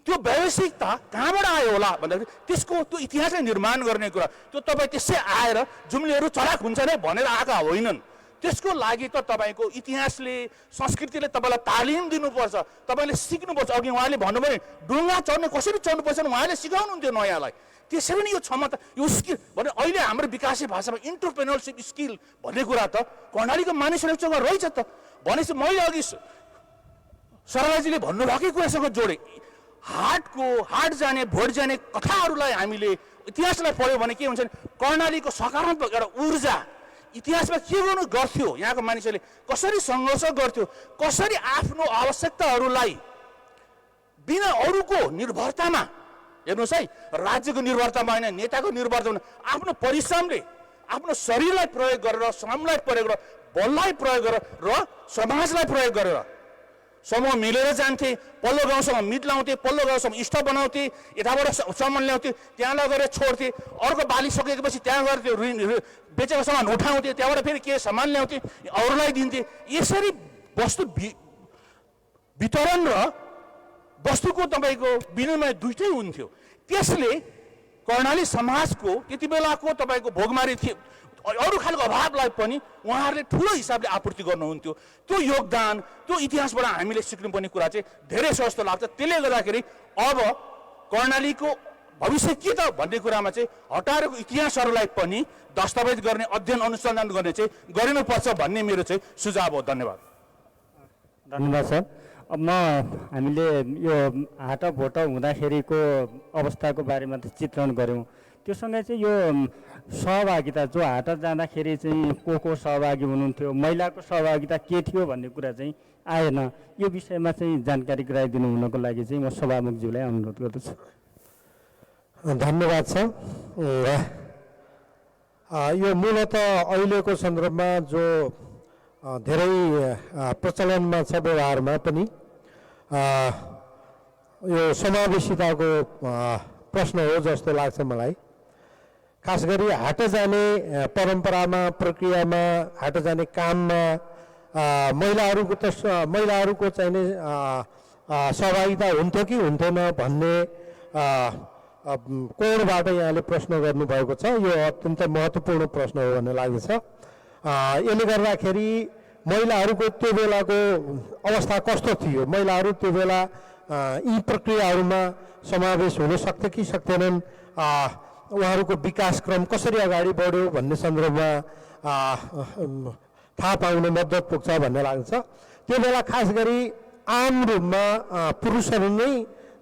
त्यो व्यावसायिकता कहाँबाट आयो होला भन्दाखेरि त्यसको त्यो इतिहासलाई निर्माण गर्ने कुरा, त्यो तपाईँ त्यसै आएर जुम्लेहरू चलाक हुन्छ नै भनेर आएका होइनन्। त्यसको लागि त तपाईँको इतिहासले, संस्कृतिले तपाईँलाई तालिम दिनुपर्छ, तपाईँले सिक्नुपर्छ। अघि उहाँले भन्नुभयो नि डुङ्गा चढ्ने कसरी चढ्नुपर्छ उहाँले सिकाउनुहुन्थ्यो नयाँलाई। त्यसरी नै यो क्षमता, यो स्किल भने अहिले हाम्रो विकासे भाषामा इन्टरप्रेन्योरसिप स्किल भन्ने कुरा त कर्णालीको मानिसहरूसँग रहेछ त। भनेपछि मैले अघि सरलाजीले भन्नुभएकै कुरासँग जोडेँ। हाट जाने भोट जाने कथाहरूलाई हामीले इतिहासलाई पढ्यो भने के हुन्छ भने कर्णालीको सकारात्मक एउटा ऊर्जा इतिहासमा के गर्नु गर्थ्यो, यहाँको मानिसहरूले कसरी सङ्घर्ष गर्थ्यो, कसरी आफ्नो आवश्यकताहरूलाई बिना अरूको निर्भरतामा, हेर्नुहोस् है, राज्यको निर्भरतामा होइन, नेताको निर्भरतामा आफ्नो परिश्रमले आफ्नो शरीरलाई प्रयोग गरेर, श्रमलाई प्रयोग गरेर, बललाई प्रयोग गरेर र समाजलाई प्रयोग गरेर समूह मिलेर जान्थे, पल्लो गाउँसँग मिट लाउँथे, पल्लो गाउँसँग इष्ट बनाउँथे, यताबाट सामान ल्याउँथे, त्यहाँ लगेर छोड्थे, अर्को बाली सकेपछि त्यहाँ गएर त्यो बेचेको सामान उठाउँथे, त्यहाँबाट फेरि के सामान ल्याउँथे अरूलाई दिन्थे। यसरी वस्तु वितरण र वस्तुको तपाईँको विनिमय दुइटै हुन्थ्यो। त्यसले कर्णाली समाजको त्यति बेलाको तपाईँको भोगमारी थियो, अरू खालको अभावलाई पनि उहाँहरूले ठुलो हिसाबले आपूर्ति गर्नुहुन्थ्यो। त्यो योगदान, त्यो इतिहासबाट हामीले सिक्नुपर्ने कुरा चाहिँ धेरै छ जस्तो लाग्छ। त्यसले गर्दाखेरि अब कर्णालीको भविष्य के त भन्ने कुरामा चाहिँ हटाएको इतिहासहरूलाई पनि दस्तावेज गर्ने, अध्ययन अनुसन्धान गर्ने चाहिँ गरिनुपर्छ भन्ने मेरो चाहिँ सुझाव हो। धन्यवाद। धन्यवाद सर। अब हामीले यो हाट भोट हुँदाखेरिको अवस्थाको बारेमा त चित्रण गऱ्यौँ, त्योसँगै चाहिँ यो सहभागिता जो हाट जाँदाखेरि चाहिँ को सहभागी हुनुहुन्थ्यो, महिलाको सहभागिता के थियो भन्ने कुरा चाहिँ आएन। यो विषयमा चाहिँ जानकारी गराइदिनु हुनको लागि चाहिँ म सभामुखज्यूलाई अनुरोध गर्दछु। धन्यवाद छ। यो मूलत अहिलेको सन्दर्भमा जो धेरै प्रचलनमा छ व्यवहारमा पनि यो समावेशिताको प्रश्न हो जस्तो लाग्छ मलाई। खास गरी हाट जाने परम्परामा, प्रक्रियामा, हाट जाने काममा महिलाहरूको चाहिँ नि सहभागिता हुन्थ्यो कि हुन्थेन भन्ने कोणबाट यहाँले प्रश्न गर्नुभएको छ। यो अत्यन्त महत्त्वपूर्ण प्रश्न हो भन्ने लाग्दछ। यसले गर्दाखेरि महिलाहरूको त्यो बेलाको अवस्था कस्तो थियो, महिलाहरू त्यो बेला यी प्रक्रियाहरूमा समावेश हुन सक्थे कि सक्थेनन्, उहाँहरूको विकासक्रम कसरी अगाडि बढ्यो भन्ने सन्दर्भमा थाहा पाउन मद्दत पुग्छ भन्ने लाग्छ। त्यो बेला खास गरी आम रूपमा पुरुषहरू नै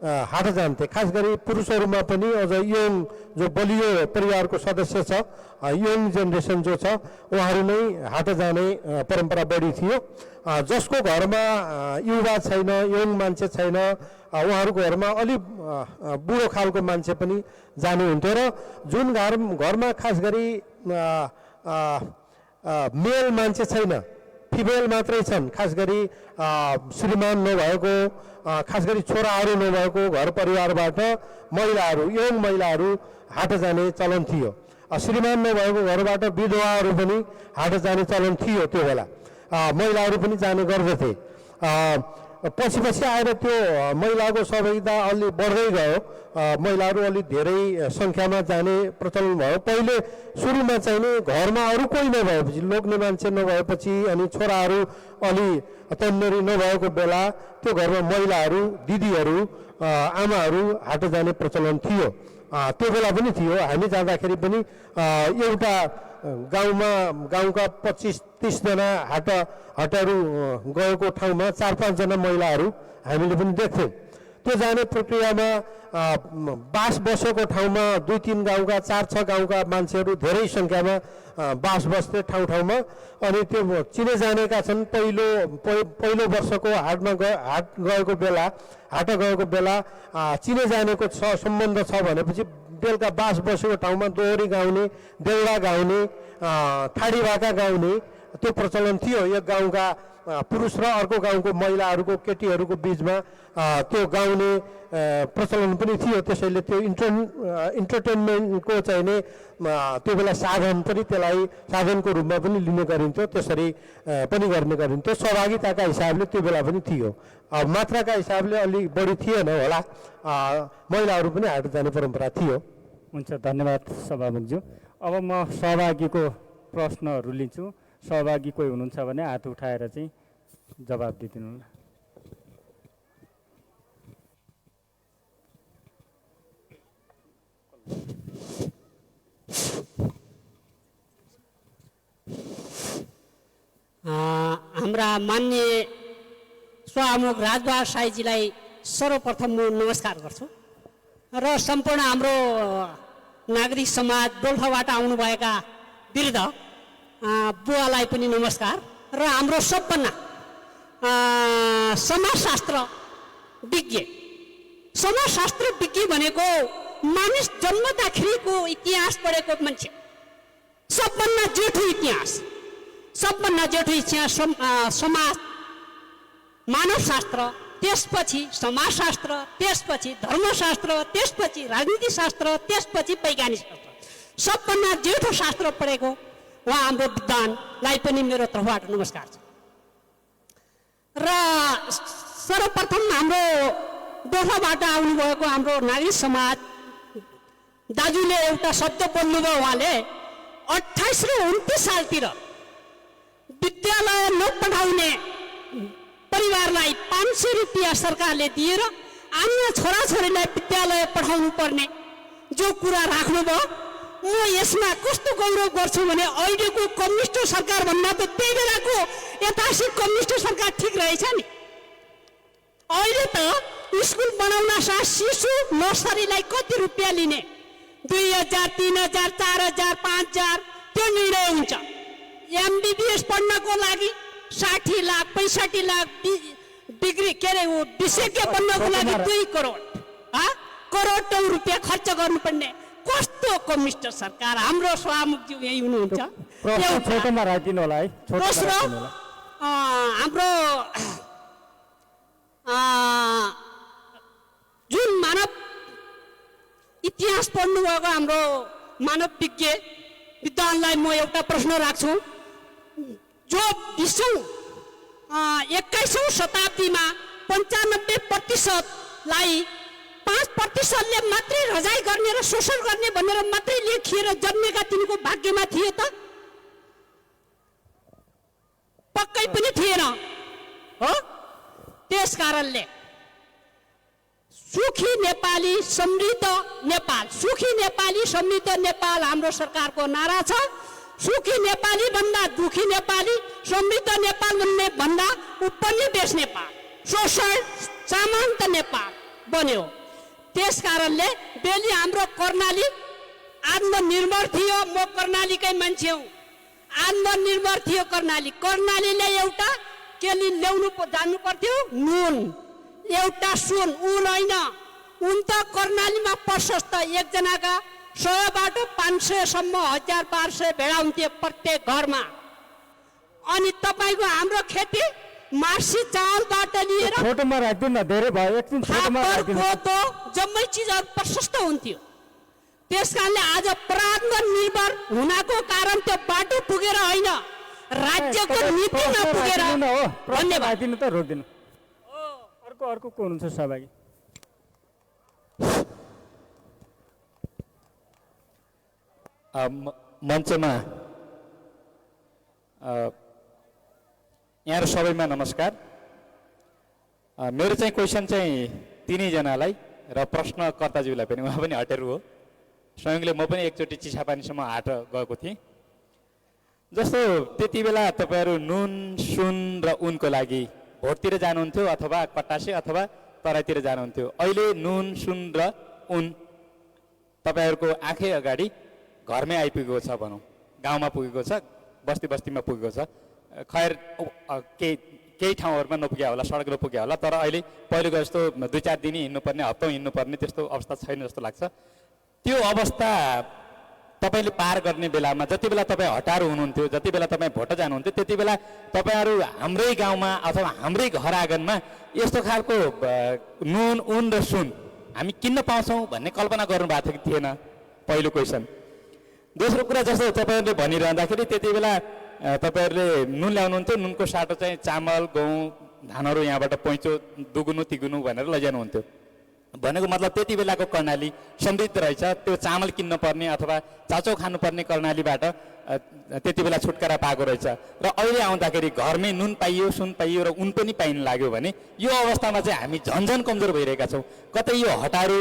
हाट जान्थे। खास गरी पुरुषहरूमा पनि अझ यङ जो बलियो परिवारको सदस्य छ, यङ जेनेरेसन जो छ, उहाँहरू नै हाट जाने परम्परा बढी थियो। जसको घरमा युवा छैन, यङ मान्छे छैन, उहाँहरूको घरमा अलि बुढो खालको मान्छे पनि जानुहुन्थ्यो। र जुन घरमा खास गरी मेल मान्छे छैन, फिमेल मात्रै छन्, खास गरी श्रीमान नभएको, खास गरी छोराहरू नभएको घर परिवारबाट महिलाहरू, यङ महिलाहरू हाट जाने चलन थियो। श्रीमान नभएको घरबाट विधवाहरू पनि हाट जाने चलन थियो। त्यो बेला महिलाहरू पनि जाने गर्दथे। पछि आएर त्यो महिलाको सहभागिता अलि बढ्दै गयो, महिलाहरू अलि धेरै सङ्ख्यामा जाने प्रचलन भयो। पहिले सुरुमा चाहिँ नि घरमा अरू कोही नभएपछि, लोग्ने मान्छे नभएपछि अनि छोराहरू अलि तन्नेरी नभएको बेला त्यो घरमा महिलाहरू, दिदीहरू, आमाहरू हाट जाने प्रचलन थियो। त्यो बेला पनि थियो। हामी जाँदाखेरि पनि एउटा गाउँका 25-30 जना हाटहरू गएको ठाउँमा 4-5 जना महिलाहरू हामीले पनि देख्थ्यौँ। त्यो जाने प्रक्रियामा बास बसेको ठाउँमा 2-3 गाउँका, 4-6 गाउँका मान्छेहरू धेरै सङ्ख्यामा बास बस्थे ठाउँमा। अनि त्यो चिने जानेका छन्। पहिलो वर्षको हाट गएको बेला चिने जानेको सम्बन्ध छ भनेपछि बेलुका बास बसेको ठाउँमा दोहोरी गाउने, देउडा गाउने, ठाडी भाका गाउने त्यो प्रचलन थियो। एक गाउँका पुरुष र अर्को गाउँको महिलाहरूको, केटीहरूको बिचमा त्यो गाउने प्रचलन पनि थियो। त्यसैले त्यो इन्टरटेनमेन्टको चाहिँ नि त्यो बेला साधन पनि, त्यसलाई साधनको रूपमा पनि लिने गरिन्थ्यो, त्यसरी पनि गर्ने गरिन्थ्यो। सहभागिताका हिसाबले त्यो बेला पनि थियो। मात्राका हिसाबले अलिक बढी थिएन होला, महिलाहरू पनि हाट जाने परम्परा थियो। हुन्छ, धन्यवाद सभामुखज्यू। अब म सहभागीको प्रश्नहरू लिन्छु। सहभागी कोही हुनुहुन्छ भने हात उठाएर चाहिँ जवाब दिइदिनु होला। हाम्रा मान्य सभामुख राजबहादुर साईजीलाई सर्वप्रथम म नमस्कार गर्छु र सम्पूर्ण हाम्रो नागरिक समाज डोल्पाबाट आउनुभएका वृद्ध बुवालाई पनि नमस्कार र हाम्रो सबभन्दा समाजशास्त्र विज्ञ भनेको मानिस जन्मदाखेरिको इतिहास पढेको मान्छे, सबभन्दा जेठो इतिहास समाज मानवशास्त्र, त्यसपछि समाजशास्त्र, त्यसपछि धर्मशास्त्र, त्यसपछि राजनीतिशास्त्र, त्यसपछि वैज्ञानिक शास्त्र, सबभन्दा जेठो शास्त्र पढेको उहाँ हाम्रो विद्वानलाई पनि मेरो तर्फबाट नमस्कार छ। र सर्वप्रथम हाम्रो डोल्पाबाट आउनुभएको हाम्रो नागरिक समाज दाजुले एउटा शब्द बोल्नुभयो, उहाँले 28 र 29 सालतिर विद्यालय नपठाउने परिवारलाई 500 रुपियाँ सरकारले दिएर आफ्ना छोराछोरीलाई विद्यालय पठाउनु पर्ने जो कुरा राख्नुभयो, म यसमा कस्तो गौरव गर्छु भने अहिलेको कम्युनिस्ट सरकार भन्दा त त्यही बेलाको ऐतिहासिक कम्युनिस्ट सरकार ठिक रहेछ नि। अहिले त स्कुल बनाउन साथ शिशु नर्सरीलाई कति रुपियाँ लिने, 2000, 3000, 4000, 5000 त्यो निर्णय हुन्छ। MBBS पढ्नको लागि 60 लाख 65 लाख, डिग्री के अरे विशेषज्ञ बन्नको लागि 2 करोड रुपियाँ खर्च गर्नुपर्ने कस्तो कम्युनिस्ट सरकार। हाम्रो सभामुखज्यू यही हुनुहुन्छ। छोटोमा राखिदिनु होला है। दोस्रो हाम्रो जुन मानव इतिहास पढ्नुभएको हाम्रो मानव विज्ञ विद्वानलाई म एउटा प्रश्न राख्छु। जो 21औं शताब्दीमा 95%लाई 5%ले मात्रै रजाइ गर्ने र शोषण गर्ने भनेर मात्रै लेखिएर जन्मेका तिनको भाग्यमा थिए त? पक्कै पनि थिएन हो। त्यस कारणले सुखी नेपाली समृद्ध नेपाल, सुखी नेपाली समृद्ध नेपाल हाम्रो सरकारको नारा छ। सुखी नेपाली भन्दा दुखी नेपाली, समृद्ध नेपाल भन्दा उपनिवेश नेपाल, शोषण सामन्त नेपाल बन्यो। त्यस कारणले बेली हाम्रो कर्णाली आत्मनिर्भर थियो। म कर्णालीकै मान्छे हुँ। आत्मनिर्भर थियो कर्णालीले एउटा के ल्याउनु जान्नु पर्थ्यो, नुन, एउटा सुन, उन होइन। उन त कर्णालीमा प्रशस्त एकजनाका 100बाट 500सम्म 1000-1200 भेडा हुन्थे प्रत्येक घरमा। अनि तपाईँको हाम्रो खेती मार्सी चावलबाट लिएर छोटोमा राखिदिनु न, धेरै भयो एकछिन छोटोमा राखिदिनु। पोतो जम्मै चिजहरू प्रशस्त हुन्थ्यो। त्यसकारणले आज आत्मनिर्भर हुनको कारण त्यो बाटो पुगेर होइन, राज्यको नीति नपुगेर। धन्यवाद। राखिदिनु त, रोकिदिनु। अर्को को हुनुहुन्छ सहभागी? मञ्चमा यहाँ सबैमा नमस्कार। मेरो चाहिँ क्वेसन चाहिँ तिनैजनालाई र प्रश्नकर्ताज्यूलाई पनि, उहाँ पनि हटेर हो। स्वयंले म पनि एकचोटि चिसापानीसम्म हाट गएको थिएँ। जस्तो त्यति बेला तपाईँहरू नुन सुन र उनको लागि भोटतिर जानुहुन्थ्यो अथवा कटासे अथवा तराईतिर जानुहुन्थ्यो। अहिले नुन सुन र उन तपाईँहरूको आँखै अगाडि घरमै आइपुगेको छ भनौँ, गाउँमा पुगेको छ, बस्ती बस्तीमा पुगेको छ। खैर केही ठाउँहरूमा नपुग्या होला, सडकमा पुग्या होला, तर अहिले पहिलेको जस्तो 2-4 दिन हिँड्नुपर्ने, हप्तौँ हिँड्नुपर्ने त्यस्तो अवस्था छैन जस्तो लाग्छ। त्यो अवस्था तपाईँले पार गर्ने बेलामा, जति बेला तपाईँ हटारू हुनुहुन्थ्यो, जति बेला तपाईँ भोट जानुहुन्थ्यो, त्यति बेला तपाईँहरू हाम्रै गाउँमा अथवा हाम्रै घर आँगनमा यस्तो खालको नुन उन र सुन हामी किन्न पाउँछौँ भन्ने कल्पना गर्नुभएको थियो कि थिएन? पहिलो क्वेसन। दोस्रो कुरा, जस्तो तपाईँहरूले भनिरहँदाखेरि त्यति बेला तपाईँहरूले नुन ल्याउनुहुन्थ्यो, नुनको साटो चाहिँ चामल गहुँ धानहरू यहाँबाट पैँचो दुगुनु तिगुनु भनेर लैजानुहुन्थ्यो। भनेको मतलब त्यति बेलाको कर्णाली समृद्ध रहेछ। त्यो चामल किन्न पर्ने अथवा चाउचाउ खानुपर्ने कर्णालीबाट त्यति बेला छुटकारा पाएको रहेछ। र अहिले आउँदाखेरि घरमै नुन पाइयो, सुन पाइयो र उन पनि पाइन लाग्यो भने यो अवस्थामा चाहिँ हामी झन्झन कमजोर भइरहेका छौँ। कतै यो हटारू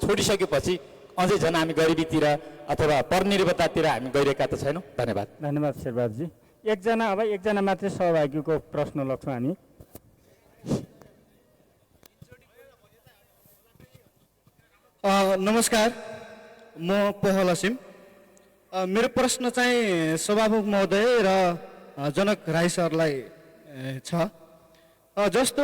छोडिसकेपछि अझै झन् हामी गरिबीतिर अथवा परनिर्भरतातिर हामी गइरहेका त छैनौँ। धन्यवाद। धन्यवाद शेरबहादुरजी। एकजना मात्रै सहभागीको प्रश्न लग्छौँ हामी। नमस्कार, म पहल असिम। मेरो प्रश्न चाहिँ सभामुख महोदय र जनक राई सरलाई छ। जस्तो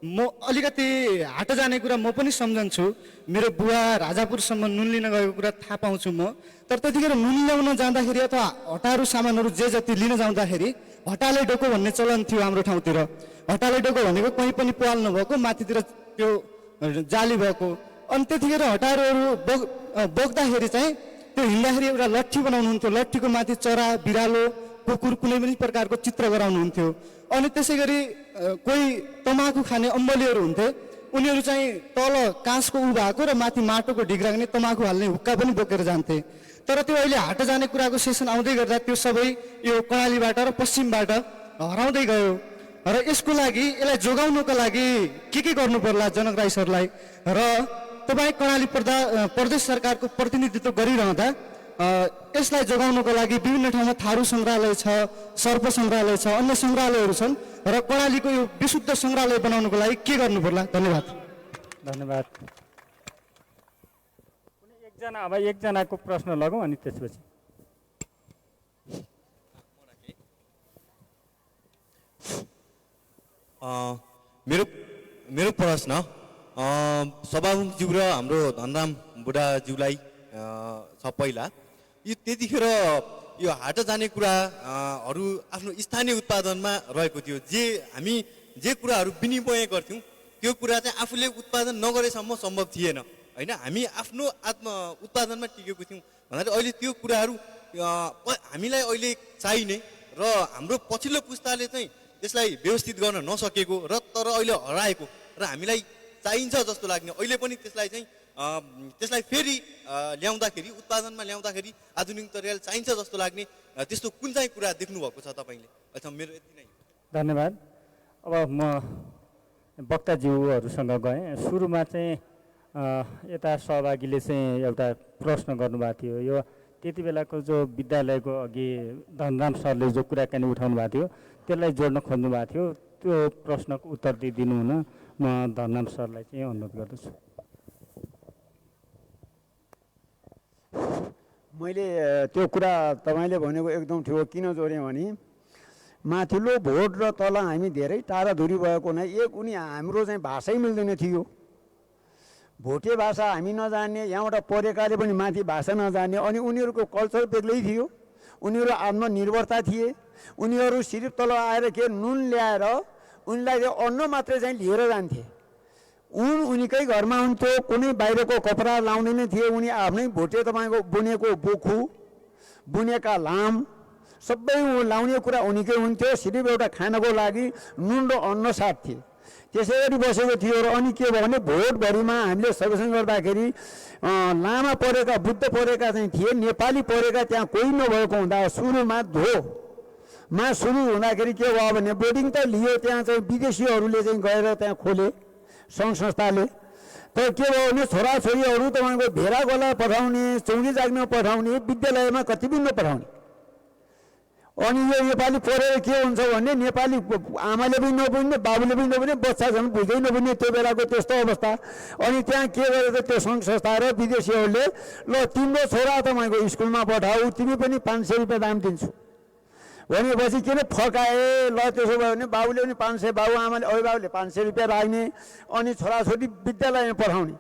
म अलिकति हाट जाने कुरा म पनि सम्झन्छु। मेरो बुवा राजापुरसम्म नुन लिन गएको कुरा थाहा पाउँछु म। तर त्यतिखेर नुन ल्याउन जाँदाखेरि अथवा हटारू सामानहरू जे जति लिन जाँदाखेरि हटाले डोको भन्ने चलन थियो हाम्रो ठाउँतिर। हटाले डोको भनेको कहीँ पनि पाल नभएको, माथितिर त्यो जाली भएको। अनि त्यतिखेर हटारूहरू बोक्दाखेरि चाहिँ त्यो हिँड्दाखेरि एउटा लट्ठी बनाउनुहुन्थ्यो। लट्ठीको माथि चरा, बिरालो, कुकुर कुनै पनि प्रकारको चित्र गराउनुहुन्थ्यो। अनि त्यसै गरी कोही तमाखु खाने अम्बलीहरू हुन्थे, उनीहरू चाहिँ तल काँसको उ भएको र माथि माटोको ढिग्राग्ने तमाखु हाल्ने हुक्का पनि बोकेर जान्थे। तर त्यो अहिले हाट जाने कुराको सेसन आउँदै गर्दा त्यो सबै यो कर्णालीबाट र पश्चिमबाट हराउँदै गयो। र यसको लागि, यसलाई जोगाउनको लागि के गर्नु पर्ला जनक राई सरलाई? र तपाईँ कर्णाली प्रदेश सरकारको प्रतिनिधित्व गरिरहँदा यसलाई जोगाउनको लागि विभिन्न ठाउँमा थारू सङ्ग्रहालय छ, सर्प सङ्ग्रहालय छ, अन्य सङ्ग्रहालयहरू छन् र कर्णालीको यो विशुद्ध सङ्ग्रहालय बनाउनको लागि के गर्नु पर्ला? धन्यवाद। धन्यवाद। अब एकजनाको प्रश्न लगौँ अनि त्यसपछि मेरो प्रश्न सभामुखज्यू र हाम्रो धनराम बुढाज्यूलाई छ। पहिला यो त्यतिखेर यो हाट जाने कुराहरू आफ्नो स्थानीय उत्पादनमा रहेको थियो। हामी जे कुराहरू विनिमय गर्थ्यौँ त्यो कुरा चाहिँ आफूले उत्पादन नगरेसम्म सम्भव थिएन होइन। हामी आफ्नो आत्म उत्पादनमा टिकेको थियौँ भन्दाखेरि अहिले त्यो कुराहरू हामीलाई अहिले चाहिने र हाम्रो पछिल्लो पुस्ताले चाहिँ त्यसलाई व्यवस्थित गर्न नसकेको र तर अहिले हराएको र हामीलाई चाहिन्छ जस्तो लाग्ने, अहिले पनि त्यसलाई फेरि ल्याउँदाखेरि, उत्पादनमा ल्याउँदाखेरि आधुनिक तरिकाले चाहिन्छ जस्तो लाग्ने त्यस्तो कुन चाहिँ कुरा देख्नुभएको छ तपाईँले? अथवा मेरो यति नै। धन्यवाद। अब म वक्ताज्यूहरूसँग गएँ। सुरुमा चाहिँ यता सहभागीले चाहिँ एउटा प्रश्न गर्नुभएको थियो। यो त्यति बेलाको जो विद्यालयको अघि धनराम सरले जो कुराकानी उठाउनु भएको थियो त्यसलाई जोड्न खोज्नु भएको थियो। त्यो प्रश्नको उत्तर दिइदिनु हुन म धनराम सरलाई चाहिँ अनुरोध गर्दछु। मैले त्यो कुरा तपाईँले भनेको एकदम ठिक हो। किन जोडेँ भने माथिल्लो भोट र तल हामी धेरै टाढा दूरी भएको हुनाले उनी हाम्रो चाहिँ भाषै मिल्दैन थियो। भोटे भाषा हामी नजान्ने, यहाँबाट पढेकाले पनि माथि भाषा नजान्ने, अनि उनीहरूको कल्चर बेग्लै थियो। उनीहरू आत्मनिर्भरता थिए। उनीहरू सिर्फ तल आएर के नुन ल्याएर उनलाई अन्न मात्रै चाहिँ लिएर जान्थे। उनीकै घरमा हुन्थ्यो, कुनै बाहिरको कपडा लाउँदैन थिए। उनी आफ्नै भोटे तपाईँको बुनेको बोखु, बुनेका लाम सबै लाउने कुरा उनीकै हुन्थ्यो। सिर्फ एउटा खानको लागि नुन र अन्न साट्थे। त्यसै गरी बसेको थियो। र अनि के भयो भने भोटभरिमा हामीले सर्वेक्षण गर्दाखेरि लामा पढेका, बुद्ध पढेका चाहिँ थिए, नेपाली पढेका त्यहाँ कोही नभएको हुँदा सुरुमा सुरु हुँदाखेरि के भयो भने बोर्डिङ त लियो, त्यहाँ चाहिँ विदेशीहरूले चाहिँ गएर त्यहाँ खोले सङ्घ संस्थाले। तर के भयो भने छोराछोरीहरू तपाईँको भेरा गोला पठाउने, चौकी जाग्न पठाउने, विद्यालयमा कति पनि नपठाउने। अनि यो नेपाली पढेर के हुन्छ भने नेपाली आमाले पनि नबुझ्ने, बाबुले पनि नबुझ्ने, बच्चा झन् बुझ्दै नबुझ्ने, त्यो बेलाको त्यस्तो अवस्था। अनि त्यहाँ के गरेर त्यो सङ्घ संस्था र विदेशीहरूले ल तिम्रो छोरा तपाईँको स्कुलमा पठाऊ, तिमी पनि 500 रुपियाँ दाम दिन्छु भनेपछि किन फकाए। ल त्यसो भयो भने बाबुले पनि 500, बाबुआमाले अभिभावकले 500 रुपियाँ राख्ने, अनि छोराछोरी विद्यालयमा पठाउने।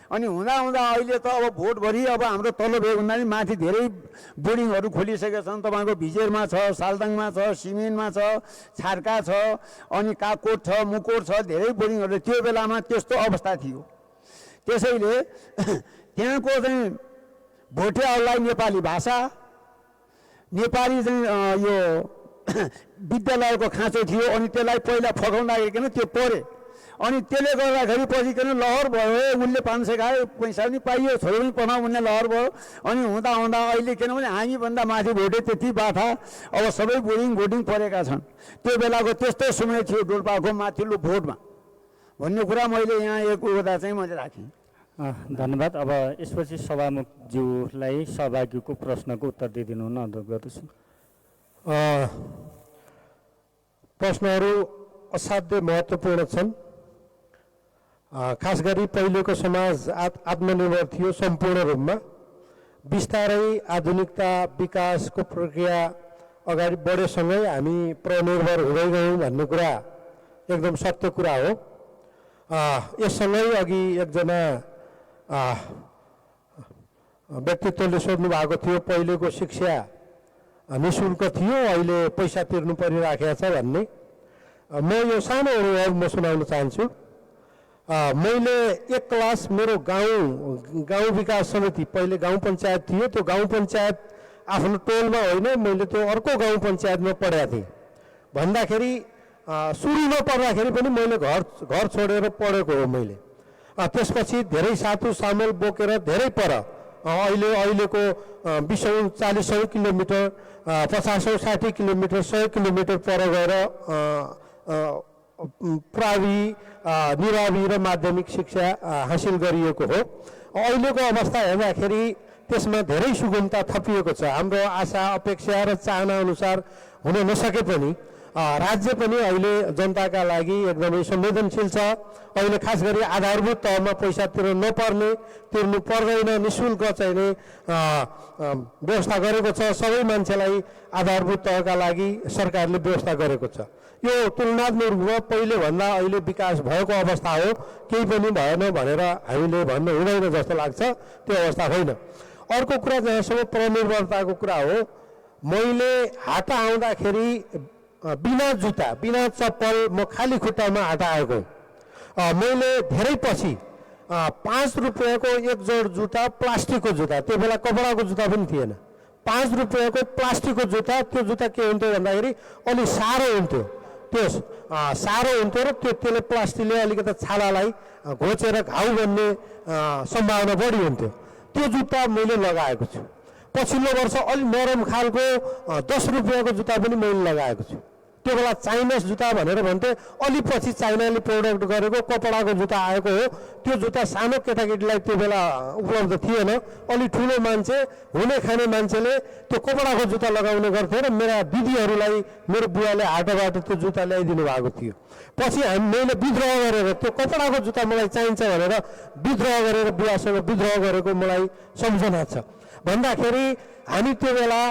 अनि हुँदा अहिले त अब भोटभरि अब हाम्रो तल्लो भेग हुँदा नि माथि धेरै बोर्डिङहरू खोलिसकेका छन्। तपाईँको भिजेरमा छ, सालदाङमा छ, सिमेनमा छ, छार्का छ, अनि काकोट छ, मुकोट छ, धेरै बोर्डिङहरू। त्यो बेलामा त्यस्तो अवस्था थियो। त्यसैले त्यहाँको चाहिँ भोटेहरूलाई नेपाली भाषा, नेपाली चाहिँ यो विद्यालयको खाँचो थियो। अनि त्यसलाई पहिला फकाउँदाखेरि त्यो पढे, अनि त्यसले गर्दाखेरि पछि किन लहर भयो। उसले 500 खायो, पैसा पनि पाइयो, छोरो पनि पठाउँ भन्ने लहर भयो। अनि हुँदा अहिले किनभने हामीभन्दा माथि भोटे त्यति बाथा, अब सबै बोर्डिङ पढेका छन्। त्यो बेलाको त्यस्तो समय थियो डोल्पाको माथिल्लो भोटमा भन्ने कुरा मैले यहाँ एक उदा चाहिँ मैले राखेँ। धन्यवाद। अब यसपछि सभामुखज्यूलाई सहभागीको प्रश्नको उत्तर दिइदिनु हुन अनुरोध गर्दछु। प्रश्नहरू असाध्यै महत्त्वपूर्ण छन्। खास गरी पहिलेको समाज आत्मनिर्भर थियो सम्पूर्ण रूपमा। बिस्तारै आधुनिकता विकासको प्रक्रिया अगाडि बढेसँगै हामी परनिर्भर हुँदै गयौँ भन्ने कुरा एकदम सत्य कुरा हो। यससँगै अघि एकजना व्यक्तित्वले सोध्नु भएको थियो पहिलेको शिक्षा निःशुल्क थियो, अहिले पैसा तिर्नु परिराखेको छ भन्ने। म यो सानो अनुभव म सुनाउन चाहन्छु। मैले एक क्लास मेरो गाउँ विकास समिति, पहिले गाउँ पञ्चायत थियो, त्यो गाउँ पञ्चायत आफ्नो टोलमा होइन, मैले त्यो अर्को गाउँ पञ्चायतमा पढेको थिएँ। भन्दाखेरि सुरुमा पढ्दाखेरि पनि मैले घर छोडेर पढेको हो मैले। त्यसपछि धेरै सातु सामेल बोकेर धेरै पर अहिलेको 20औं 40औं किलोमिटर 50औं 60 किलोमिटर 100 किलोमिटर पर गएर प्रावि निरावि र माध्यमिक शिक्षा हासिल गरिएको हो। अहिलेको अवस्था हेर्दाखेरि त्यसमा धेरै सुगमता थपिएको छ। हाम्रो आशा अपेक्षा र चाहना अनुसार हुन नसके पनि राज्य पनि अहिले जनताका लागि एकदमै संवेदनशील छ। अहिले खास गरी आधारभूत तहमा पैसा तिर्नु पर्दैन, निःशुल्क चाहिने व्यवस्था गरेको छ। सबै मान्छेलाई आधारभूत तहका लागि सरकारले व्यवस्था गरेको छ। यो तुलनात्मक रूपमा पहिलेभन्दा अहिले विकास भएको अवस्था हो। केही पनि भएन भनेर हामीले भन्नु हुँदैन जस्तो लाग्छ, त्यो अवस्था होइन। अर्को कुरा जहाँसम्म परनिर्भरताको कुरा हो, मैले हाट आउँदाखेरि बिना जुत्ता बिना चप्पल म खाली खुट्टामा हाट आएको। मैले धेरै पछि 5 रुपियाँको एक जोड जुत्ता, प्लास्टिकको जुत्ता, त्यो बेला कपडाको जुत्ता पनि थिएन, 5 रुपियाँको प्लास्टिकको जुत्ता। त्यो जुत्ता के हुन्थ्यो भन्दाखेरि अलि साह्रो हुन्थ्यो, त्यो साह्रो हुन्थ्यो र त्यसले प्लास्टिकले अलिकति छालालाई घोचेर घाउ बन्ने सम्भावना बढी हुन्थ्यो। त्यो जुत्ता मैले लगाएको छु। पछिल्लो वर्ष अलि नरम खालको 10 रुपियाँको जुत्ता पनि मैले लगाएको छु। त्यो बेला चाइनिज जुत्ता भनेर भन्थे, अलि पछि चाइनाले प्रोडक्ट गरेको कपडाको जुत्ता आएको हो। त्यो जुत्ता सानो केटाकेटीलाई त्यो बेला उपलब्ध थिएन। अलि ठुलो मान्छे हुने खाने मान्छेले त्यो कपडाको जुत्ता लगाउने गर्थे र मेरा दिदीहरूलाई मेरो बुवाले हाटबाट त्यो जुत्ता ल्याइदिनु भएको थियो। पछि मैले विद्रोह गरेर त्यो कपडाको जुत्ता मलाई चाहिन्छ भनेर विद्रोह गरेर बुवासँग विद्रोह गरेको मलाई सम्झना छ। भन्दाखेरि हामी त्यो बेला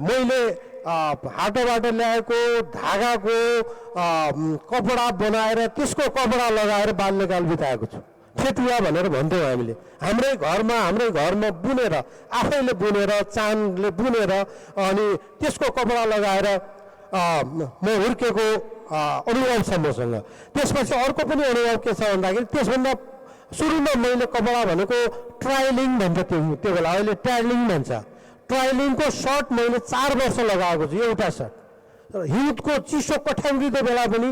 मैले हाटबाट ल्याएको धागाको कपडा बनाएर त्यसको कपडा लगाएर बाल्यकाल बिताएको छु। फेटुवा भनेर भन्थ्यौँ हामीले। हाम्रै घरमा बुनेर, आफैले बुनेर, चानले बुनेर अनि त्यसको कपडा लगाएर म हुर्केको अनुभव छ मसँग। त्यसपछि अर्को पनि अनुभव के छ भन्दाखेरि त्यसभन्दा सुरुमा मैले कपडा भनेको ट्राइलिङ भन्छ त्यो बेला, अहिले ट्यार्लिङ भन्छ। ट्राइलिङको सर्ट मैले 4 वर्ष लगाएको छु, एउटा सर्ट। हिउँदको चिसो कठ्याङ्ग्रिको बेला पनि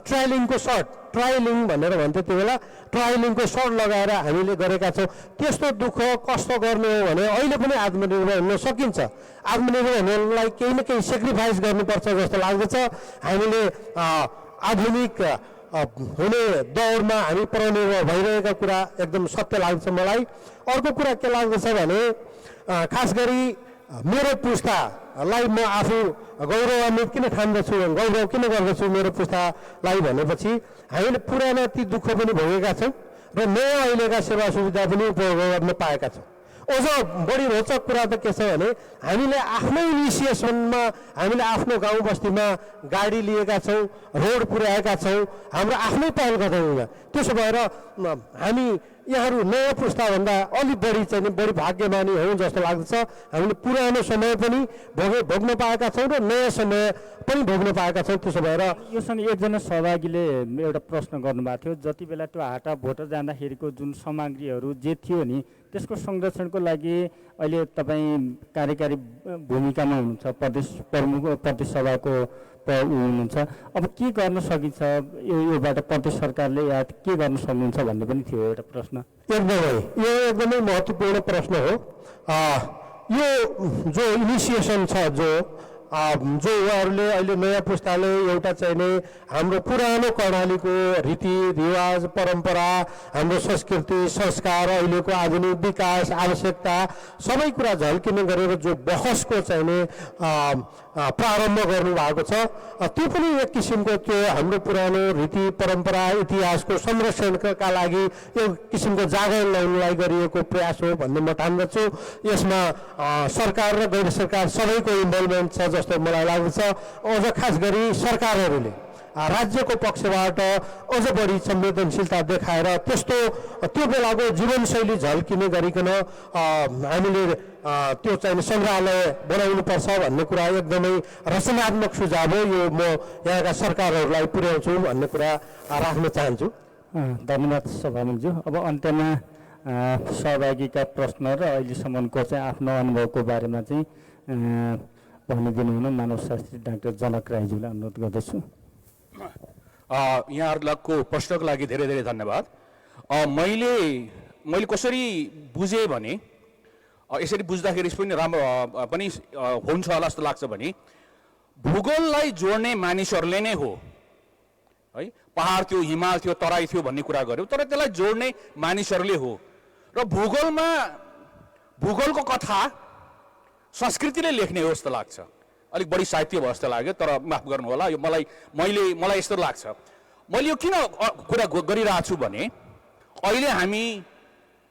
ट्राइलिङको सर्ट, ट्राइलिङ भनेर भन्थ्यो त्यो बेला, ट्राइलिङको सर्ट लगाएर हामीले गरेका छौँ। त्यस्तो दुःख कष्ट गर्ने हो भने अहिले पनि आत्मनिर्भर हुन सकिन्छ। आत्मनिर्भर हुनलाई केही न केही सेक्रिफाइस गर्नुपर्छ जस्तो लाग्दछ। हामीले आधुनिक हुने दौरमा हामी परनिर्भर भइरहेका कुरा एकदम सत्य लाग्छ मलाई। अर्को कुरा के लाग्दछ भने खास गरी मेरो पुस्तालाई म आफू गौरवान्वित किन ठान्दछु, गौरव किन गर्दछु मेरो पुस्तालाई भनेपछि हामीले पुराना ती दुःख पनि भोगेका छौँ र नयाँ अहिलेका सेवा सुविधा पनि उपयोग गर्न पाएका छौँ। अझ बढी रोचक कुरा त के छ भने हामीले आफ्नै इनिसिएसनमा हामीले आफ्नो गाउँ बस्तीमा गाडी लिएका छौँ, रोड पुर्याएका छौँ, हाम्रो आफ्नै पहल कदमीमा। त्यसो भएर हामी यहाँहरू नयाँ पुस्ताभन्दा अलि बढी चाहिँ बढी भाग्यमानी हौँ जस्तो लाग्दछ। हामीले पुरानो समय पनि भोग्न पाएका छौँ र नयाँ समय पनि भोग्न पाएका छौँ। त्यसो भएर योसँग एकजना सहभागीले एउटा प्रश्न गर्नुभएको थियो, जति बेला त्यो हाटा भोट जाँदाखेरिको जुन सामग्रीहरू जे थियो नि त्यसको संरक्षणको लागि अहिले तपाईँ कार्यकारी भूमिकामा हुनुहुन्छ, प्रदेश प्रमुख प्रदेश सभाको हुनुहुन्छ। अब के गर्न सकिन्छ योबाट, प्रदेश सरकारले या के गर्न सक्नुहुन्छ भन्ने पनि थियो एउटा प्रश्न। यो एकदमै महत्त्वपूर्ण प्रश्न हो। यो जो इनिसिएसन छ, जो जो उहाँहरूले अहिले नयाँ पुस्ताले एउटा चाहिँ नि हाम्रो पुरानो कर्णालीको रीतिरिवाज परम्परा हाम्रो संस्कृति संस्कार अहिलेको आधुनिक विकास आवश्यकता सबै कुरा झल्किने गरेर जो बहसको चाहिँ नि प्रारम्भ गर्नुभएको छ त्यो पनि एक किसिमको त्यो हाम्रो पुरानो रीति परम्परा इतिहासको संरक्षणका लागि एक किसिमको जागरण ल्याउनलाई गरिएको प्रयास हो भन्ने म ठान्दछु। यसमा सरकार र गैर सरकार सबैको इन्भल्भमेन्ट छ जस्तो मलाई लाग्दछ। अझ खास गरी सरकारहरूले राज्यको पक्षबाट अझ बढी संवेदनशीलता देखाएर त्यस्तो त्यो बेलाको जीवनशैली झल्किने गरिकन हामीले त्यो चाहिँ सङ्ग्रहालय बनाउनुपर्छ भन्ने कुरा एकदमै रचनात्मक सुझाव हो। यो म यहाँका सरकारहरूलाई पुर्याउँछु भन्ने कुरा राख्न चाहन्छु। धन्यवाद सभामुखज्यू। अब अन्त्यमा सहभागीका प्रश्न र अहिलेसम्मको चाहिँ आफ्नो अनुभवको बारेमा चाहिँ भनिदिनु हुन मानवशास्त्री डाक्टर जनक राईज्यूलाई अनुरोध गर्दछु। यहाँहरूको प्रश्नको लागि धेरै धेरै धन्यवाद। मैले कसरी बुझेँ भने यसरी बुझ्दाखेरि पनि राम्रो पनि हुन्छ होला जस्तो लाग्छ भने भूगोललाई जोड्ने मानिसहरूले नै हो है। पहाड थियो, हिमाल थियो, तराई थियो भन्ने कुरा गर्यो, तर त्यसलाई जोड्ने मानिसहरूले हो। र भूगोलको कथा संस्कृतिले लेख्ने हो जस्तो लाग्छ। अलिक बढी साहित्य भयो जस्तो लाग्यो, तर माफ गर्नु होला। यो मलाई यस्तो लाग्छ। मैले यो किन कुरा गरिरहेको छु भने अहिले हामी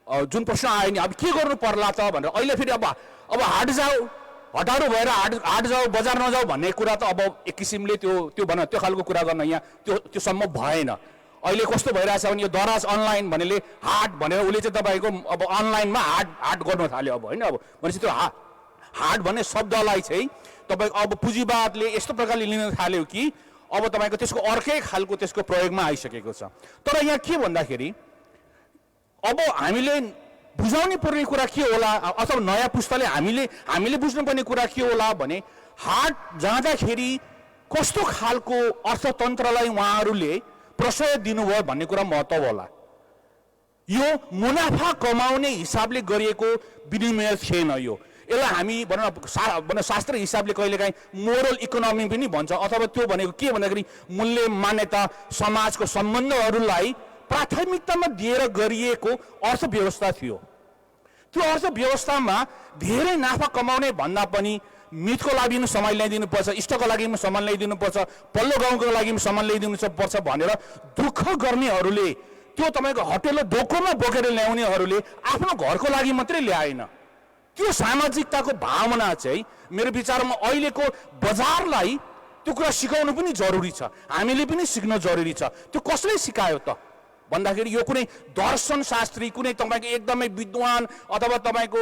जुन प्रश्न आयो नि अब के गर्नु पर्ला त भनेर अहिले फेरि अब हाट जाऊ, हटारू भएर हाट जाऊ, बजार नजाऊ भन्ने कुरा त अब एक किसिमले त्यो खालको कुरा गर्न यहाँ त्यो सम्भव भएन। अहिले कस्तो भइरहेछ भने यो दराज अनलाइन भन्नेले हाट भनेर उसले चाहिँ तपाईँको अब अनलाइनमा हाट गर्न थाल्यो अब होइन। अब भनेपछि त्यो हाट भन्ने शब्दलाई चाहिँ तपाईँ अब पुँजीवादले यस्तो प्रकारले लिन थाल्यो कि अब तपाईँको त्यसको अर्कै खालको त्यसको प्रयोगमा आइसकेको छ। तर यहाँ के भन्दाखेरि अब हामीले बुझाउनु पर्ने कुरा के होला अथवा नयाँ पुस्ताले हामीले बुझ्नुपर्ने कुरा के होला भने हाट जाँदाखेरि कस्तो खालको अर्थतन्त्रलाई उहाँहरूले प्रशय दिनुभयो भन्ने कुरा महत्त्व होला। यो मुनाफा कमाउने हिसाबले गरिएको विनिमय थिएन। यसलाई हामी भनौँ शास्त्र हिसाबले कहिलेकाहीँ मोरल इकोनोमी पनि भन्छ, अथवा त्यो भनेको के भन्दाखेरि मूल्य मान्यता समाजको सम्बन्धहरूलाई प्राथमिकतामा दिएर गरिएको अर्थव्यवस्था थियो। त्यो अर्थव्यवस्थामा धेरै नाफा कमाउने भन्दा पनि मितको लागि पनि सामान ल्याइदिनुपर्छ, इष्टको लागि पनि सामान ल्याइदिनुपर्छ, पल्लो गाउँको लागि पनि सामान ल्याइदिनुपर्छ भनेर दुःख गर्नेहरूले त्यो तपाईँको होटेल डोकोमा बोकेर ल्याउनेहरूले आफ्नो घरको लागि मात्रै ल्याएन। त्यो सामाजिकताको भावना चाहिँ मेरो विचारमा अहिलेको बजारलाई त्यो कुरा सिकाउनु पनि जरुरी छ, हामीले पनि सिक्न जरुरी छ। त्यो कसले सिकायो त भन्दाखेरि यो कुनै दर्शनशास्त्री, कुनै तपाईँको एकदमै विद्वान अथवा तपाईँको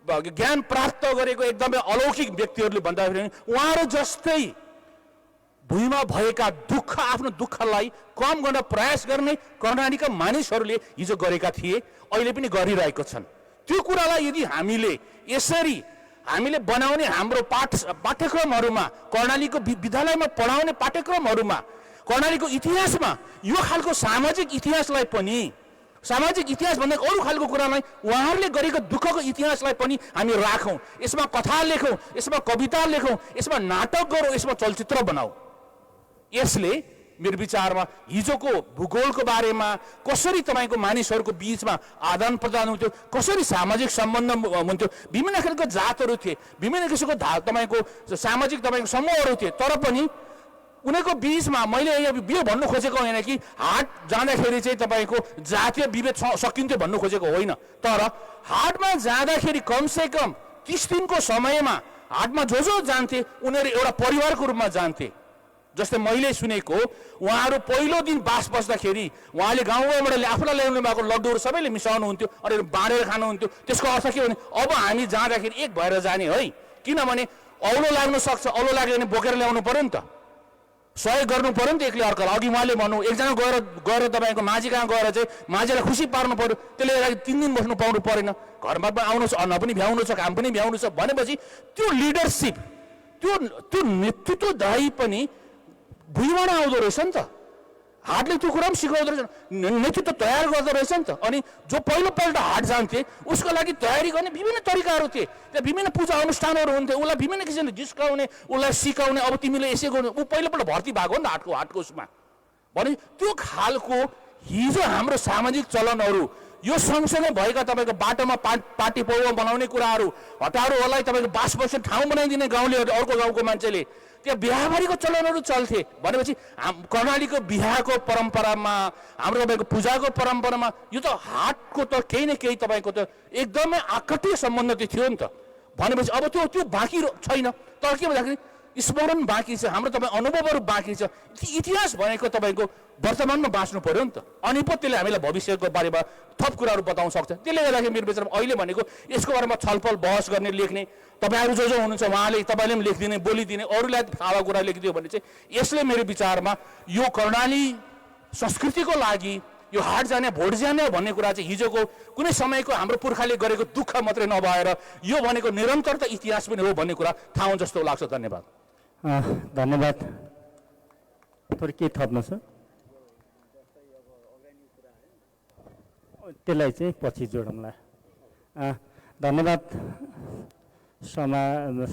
ज्ञान प्राप्त गरेको एकदमै अलौकिक व्यक्तिहरूले भन्दाखेरि उहाँहरू जस्तै भुइँमा भएका आफ्नो दुःखलाई कम गर्न प्रयास गर्ने कर्णालीका मानिसहरूले हिजो गरेका थिए, अहिले पनि गरिरहेको छन्। त्यो कुरालाई यदि हामीले बनाउने हाम्रो पाठ्यक्रमहरूमा कर्णालीको विद्यालयमा पढाउने पाठ्यक्रमहरूमा कर्णालीको इतिहासमा यो खालको सामाजिक इतिहासलाई पनि सामाजिक इतिहास भन्दा अरू खालको कुरालाई उहाँहरूले गरेको दुःखको इतिहासलाई पनि हामी राखौँ, यसमा कथा लेखौँ, यसमा कविता लेखौँ, यसमा नाटक गरौँ, यसमा चलचित्र बनाऊ। यसले मेरो विचारमा हिजोको भूगोलको बारेमा कसरी तपाईँको मानिसहरूको बिचमा आदान प्रदान हुन्थ्यो, कसरी सामाजिक सम्बन्ध हुन्थ्यो, विभिन्न खालको जातहरू थिए, विभिन्न किसिमको तपाईँको सामाजिक तपाईँको समूहहरू थिए, तर पनि उनीहरूको बिचमा मैले यो भन्नु खोजेको होइन कि हाट जाँदाखेरि चाहिँ तपाईँको जातीय विभेद सकिन्थ्यो भन्नु खोजेको होइन। तर हाटमा जाँदाखेरि कमसेकम 30 दिनको समयमा हाटमा जो जान्थे उनीहरू एउटा परिवारको रूपमा जान्थे। जस्तै मैले सुनेको उहाँहरू पहिलो दिन बास बस्दाखेरि उहाँले गाउँबाट आफूलाई ल्याउनु भएको लड्डुहरू सबैले मिसाउनुहुन्थ्यो अनि बाँडेर खानुहुन्थ्यो। त्यसको अर्थ के भने अब हामी जाँदाखेरि एक भएर जाने है, किनभने औलो लाग्न सक्छ, औलो लाग्यो भने बोकेर ल्याउनु पर्यो नि त, सहयोग गर्नु पर्यो नि त एकले अर्कालाई। अघि उहाँले भन्नु एकजना गएर तपाईँको माझी कहाँ गएर चाहिँ माझीलाई खुसी पार्नु पर्यो, त्यसले लागि 3 दिन बस्नु पाउनु परेन, घरमा पनि आउनु छ, अन्न पनि भ्याउनु छ, काम पनि भ्याउनु छ भनेपछि त्यो लिडरसिप त्यो नेतृत्वदायी पनि भुइँबाट आउँदो रहेछ नि त। हाटले त्यो कुरा पनि सिकाउँदो रहेछ, नेतृत्व तयार गर्दो रहेछ नि त। अनि जो पहिलोपल्ट हाट जान्थे उसको लागि तयारी गर्ने विभिन्न तरिकाहरू थिए, त्यहाँ विभिन्न पूजा अनुष्ठानहरू हुन्थे, उसलाई विभिन्न किसिमले जिस्काउने, उसलाई सिकाउने, अब तिमीले यसै गर्नु, ऊ पहिलोपल्ट भर्ती भएको हो नि त हाटको उसमा। भने त्यो खालको हिजो हाम्रो सामाजिक चलनहरू, यो सँगसँगै भएका तपाईँको बाटोमा पार्टी पौवा बनाउने कुराहरू, हटारूहरूलाई तपाईँको बास बस्ने ठाउँ बनाइदिने गाउँलेहरू, अर्को गाउँको मान्छेले त्यहाँ बिहाबारीको चलनहरू चल्थे भनेपछि कर्णालीको बिहाको परम्परामा, हाम्रो तपाईँको पूजाको परम्परामा यो त हाटको त केही न केही तपाईँको त एकदमै आकर्षीय सम्बन्ध त थियो नि त। भनेपछि अब त्यो बाँकी छैन, तर के भन्दाखेरि स्मरण बाँकी छ, हाम्रो तपाईँ अनुभवहरू बाँकी छ। इतिहास भनेको तपाईँको वर्तमानमा बाँच्नु पर्यो नि त, अनि पो त्यसले हामीलाई भविष्यको बारेमा थप कुराहरू बताउन सक्छ। त्यसले गर्दाखेरि मेरो विचारमा अहिले भनेको यसको बारेमा छलफल बहस गर्ने, लेख्ने, तपाईँहरू जो हुनुहुन्छ उहाँले तपाईँले पनि लेखिदिने, बोलिदिने, अरूलाई थाहा कुरा लेखिदियो भने चाहिँ यसले मेरो विचारमा यो कर्णाली संस्कृतिको लागि यो हाट जाने भोट जाने भन्ने कुरा चाहिँ हिजोको कुनै समयको हाम्रो पुर्खाले गरेको दुःख मात्रै नभएर यो भनेको निरन्तरता इतिहास पनि हो भन्ने कुरा थाहा हुन्छ जस्तो लाग्छ। धन्यवाद। धन्यवाद। थोरै के थप्नु छ त्यसलाई चाहिँ पछि जोडौँला। धन्यवाद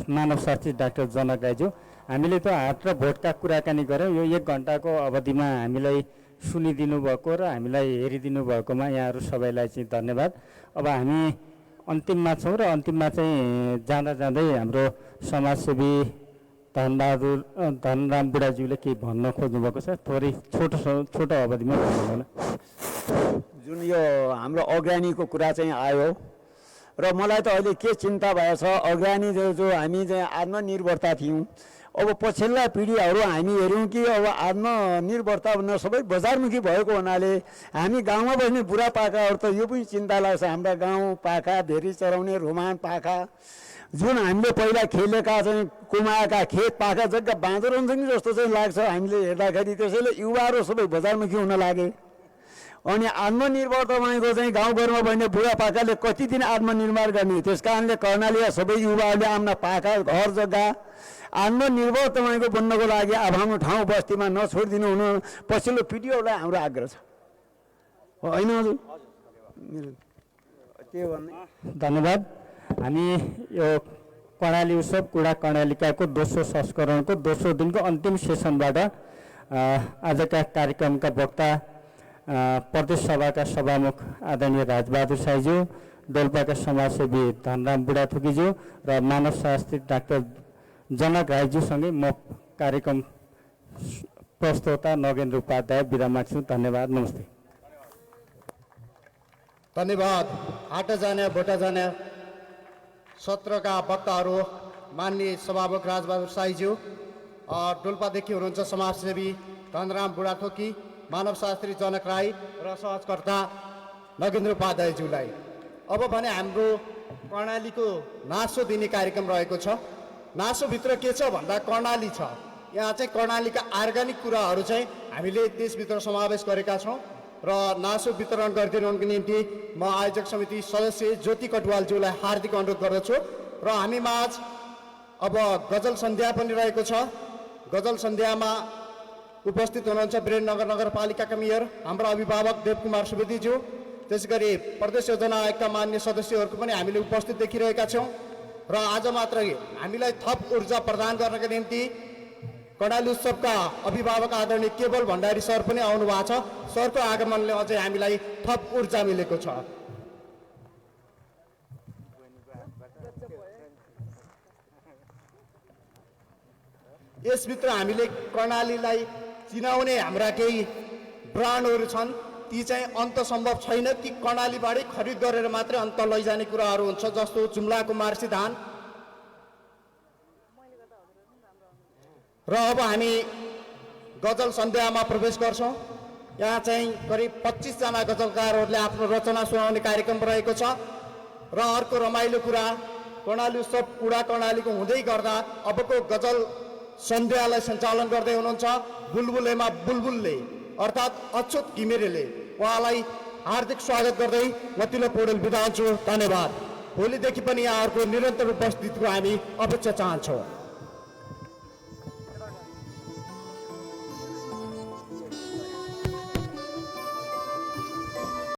मानवशास्त्री डाक्टर जनक राईज्यू। हामीले त हाट र भोटका कुराकानी गऱ्यौँ, यो 1 घन्टाको अवधिमा हामीलाई सुनिदिनु भएको र हामीलाई हेरिदिनु भएकोमा यहाँहरू सबैलाई चाहिँ धन्यवाद। अब हामी अन्तिममा छौँ र अन्तिममा चाहिँ जाँदा जाँदै हाम्रो समाजसेवी धनराम बुढाज्यूले केही भन्न खोज्नुभएको छ, थोरै छोटो अवधिमा भन्नु होला। जुन यो हाम्रो अग्रानीको कुरा चाहिँ आयो र मलाई त अहिले के चिन्ता भएछ, अग्रानी जो हामी चाहिँ आत्मनिर्भरता थियौँ, अब पछिल्ला पिँढीहरू हामी हेऱ्यौँ कि अब आत्मनिर्भरता भन्दा सबै बजारमुखी भएको हुनाले हामी गाउँमा बस्ने बुढापाकाहरू त यो पनि चिन्ता लाग्छ। हाम्रा गाउँ पाखा, भेरी चराउने रोमान पाखा, जुन हामीले पहिला खेलेका चाहिँ कुमाएका खेत पाखा जग्गा बाँधो रहन्छ नि जस्तो चाहिँ लाग्छ हामीले हेर्दाखेरि। त्यसैले युवाहरू सबै बजारमुखी हुन लागे। अनि आत्मनिर्भर तपाईँको चाहिँ गाउँघरमा बस्ने बुढापाकाले कति दिन आत्मनिर्भर गर्ने, त्यस कारणले कर्णालीका सबै युवाहरूले आफ्ना पाखा घर जग्गा आत्मनिर्भर तपाईँको बन्नको लागि आफ्नो ठाउँ बस्तीमा नछोडिदिनु हुनु पछिल्लो पिँढीहरूलाई हाम्रो आग्रह छ, होइन हजुर? के भन्ने? धन्यवाद। हामी यो कर्णाली उत्सव कुडा कर्णालिकाको दोस्रो संस्करणको दोस्रो दिनको अन्तिम सेसनबाट आजका कार्यक्रमका वक्ता प्रदेश सभाका सभामुख आदरणीय राजबहादुर साईज्यू, डोल्पाका समाजसेवी धनराम बुढाथोकीज्यू र मानवशास्त्री डाक्टर जनक राईज्यूसँगै म कार्यक्रम प्रस्तोता नगेन्द्र उपाध्याय बिदा माग्छु। धन्यवाद। नमस्ते। धन्यवाद। हाट जाने भोट जाने सत्रका वक्ताहरू माननीय सभामुख राजबहादुर साईज्यू, डोल्पादेखि हुनुहुन्छ समाजसेवी धनराम बुढाथोकी, मानवशास्त्री जनक राई र सहजकर्ता नगेन्द्र उपाध्यायज्यूलाई। अब भने हाम्रो कर्णालीको नासो दिने कार्यक्रम रहेको छ। नासोभित्र के छ भन्दा कर्णाली छ, यहाँ चाहिँ कर्णालीका अर्ग्यानिक कुराहरू चाहिँ हामीले त्यसभित्र समावेश गरेका छौँ र नासो वितरण गरिदिनुको निम्ति म आयोजक समिति सदस्य ज्योति कटुवालज्यूलाई हार्दिक अनुरोध गर्दछु। र हामी माझ अब गजल सन्ध्या पनि रहेको छ। गजल सन्ध्यामा उपस्थित हुनुहुन्छ वीरेन्द्रनगर नगरपालिकाका मेयर हाम्रा अभिभावक देवकुमार सुवेदीज्यू, त्यसै गरी प्रदेश योजना आयोगका मान्य सदस्यहरूको पनि हामीले उपस्थित देखिरहेका छौँ। र आज मात्रै हामीलाई थप ऊर्जा प्रदान गर्नका निम्ति कर्णाली उत्सवका अभिभावक आदरणीय केवल भण्डारी सर पनि आउनु भएको छ। सरको आगमनले अझै हामीलाई थप ऊर्जा मिलेको छ। यसभित्र हामीले कर्णालीलाई चिनाउने हाम्रा केही ब्रान्डहरू छन्, ती चाहिँ अन्त सम्भव छैन, ती कर्णालीबाटै खरिद गरेर मात्रै अन्त लैजाने कुराहरू हुन्छ, जस्तो जुम्लाको मार्सी धान। र अब हामी गजल सन्ध्यामा प्रवेश गर्छौँ। यहाँ चाहिँ करिब 25 जना गजलकारहरूले आफ्नो रचना सुनाउने कार्यक्रम रहेको छ। र अर्को रमाइलो कुरा, कर्णाली उत्सव कुडा कर्णालीको हुँदै गर्दा अबको गजल सन्ध्यालाई सञ्चालन गर्दै हुनुहुन्छ बुलबुलेमा बुलबुलले अर्थात् अच्युत घिमिरेले। उहाँलाई हार्दिक स्वागत गर्दै म तिलो पौडेल बिदा हुन्छु। धन्यवाद। भोलिदेखि पनि यहाँहरूको निरन्तर उपस्थितिको हामी अपेक्षा चाहन्छौँ।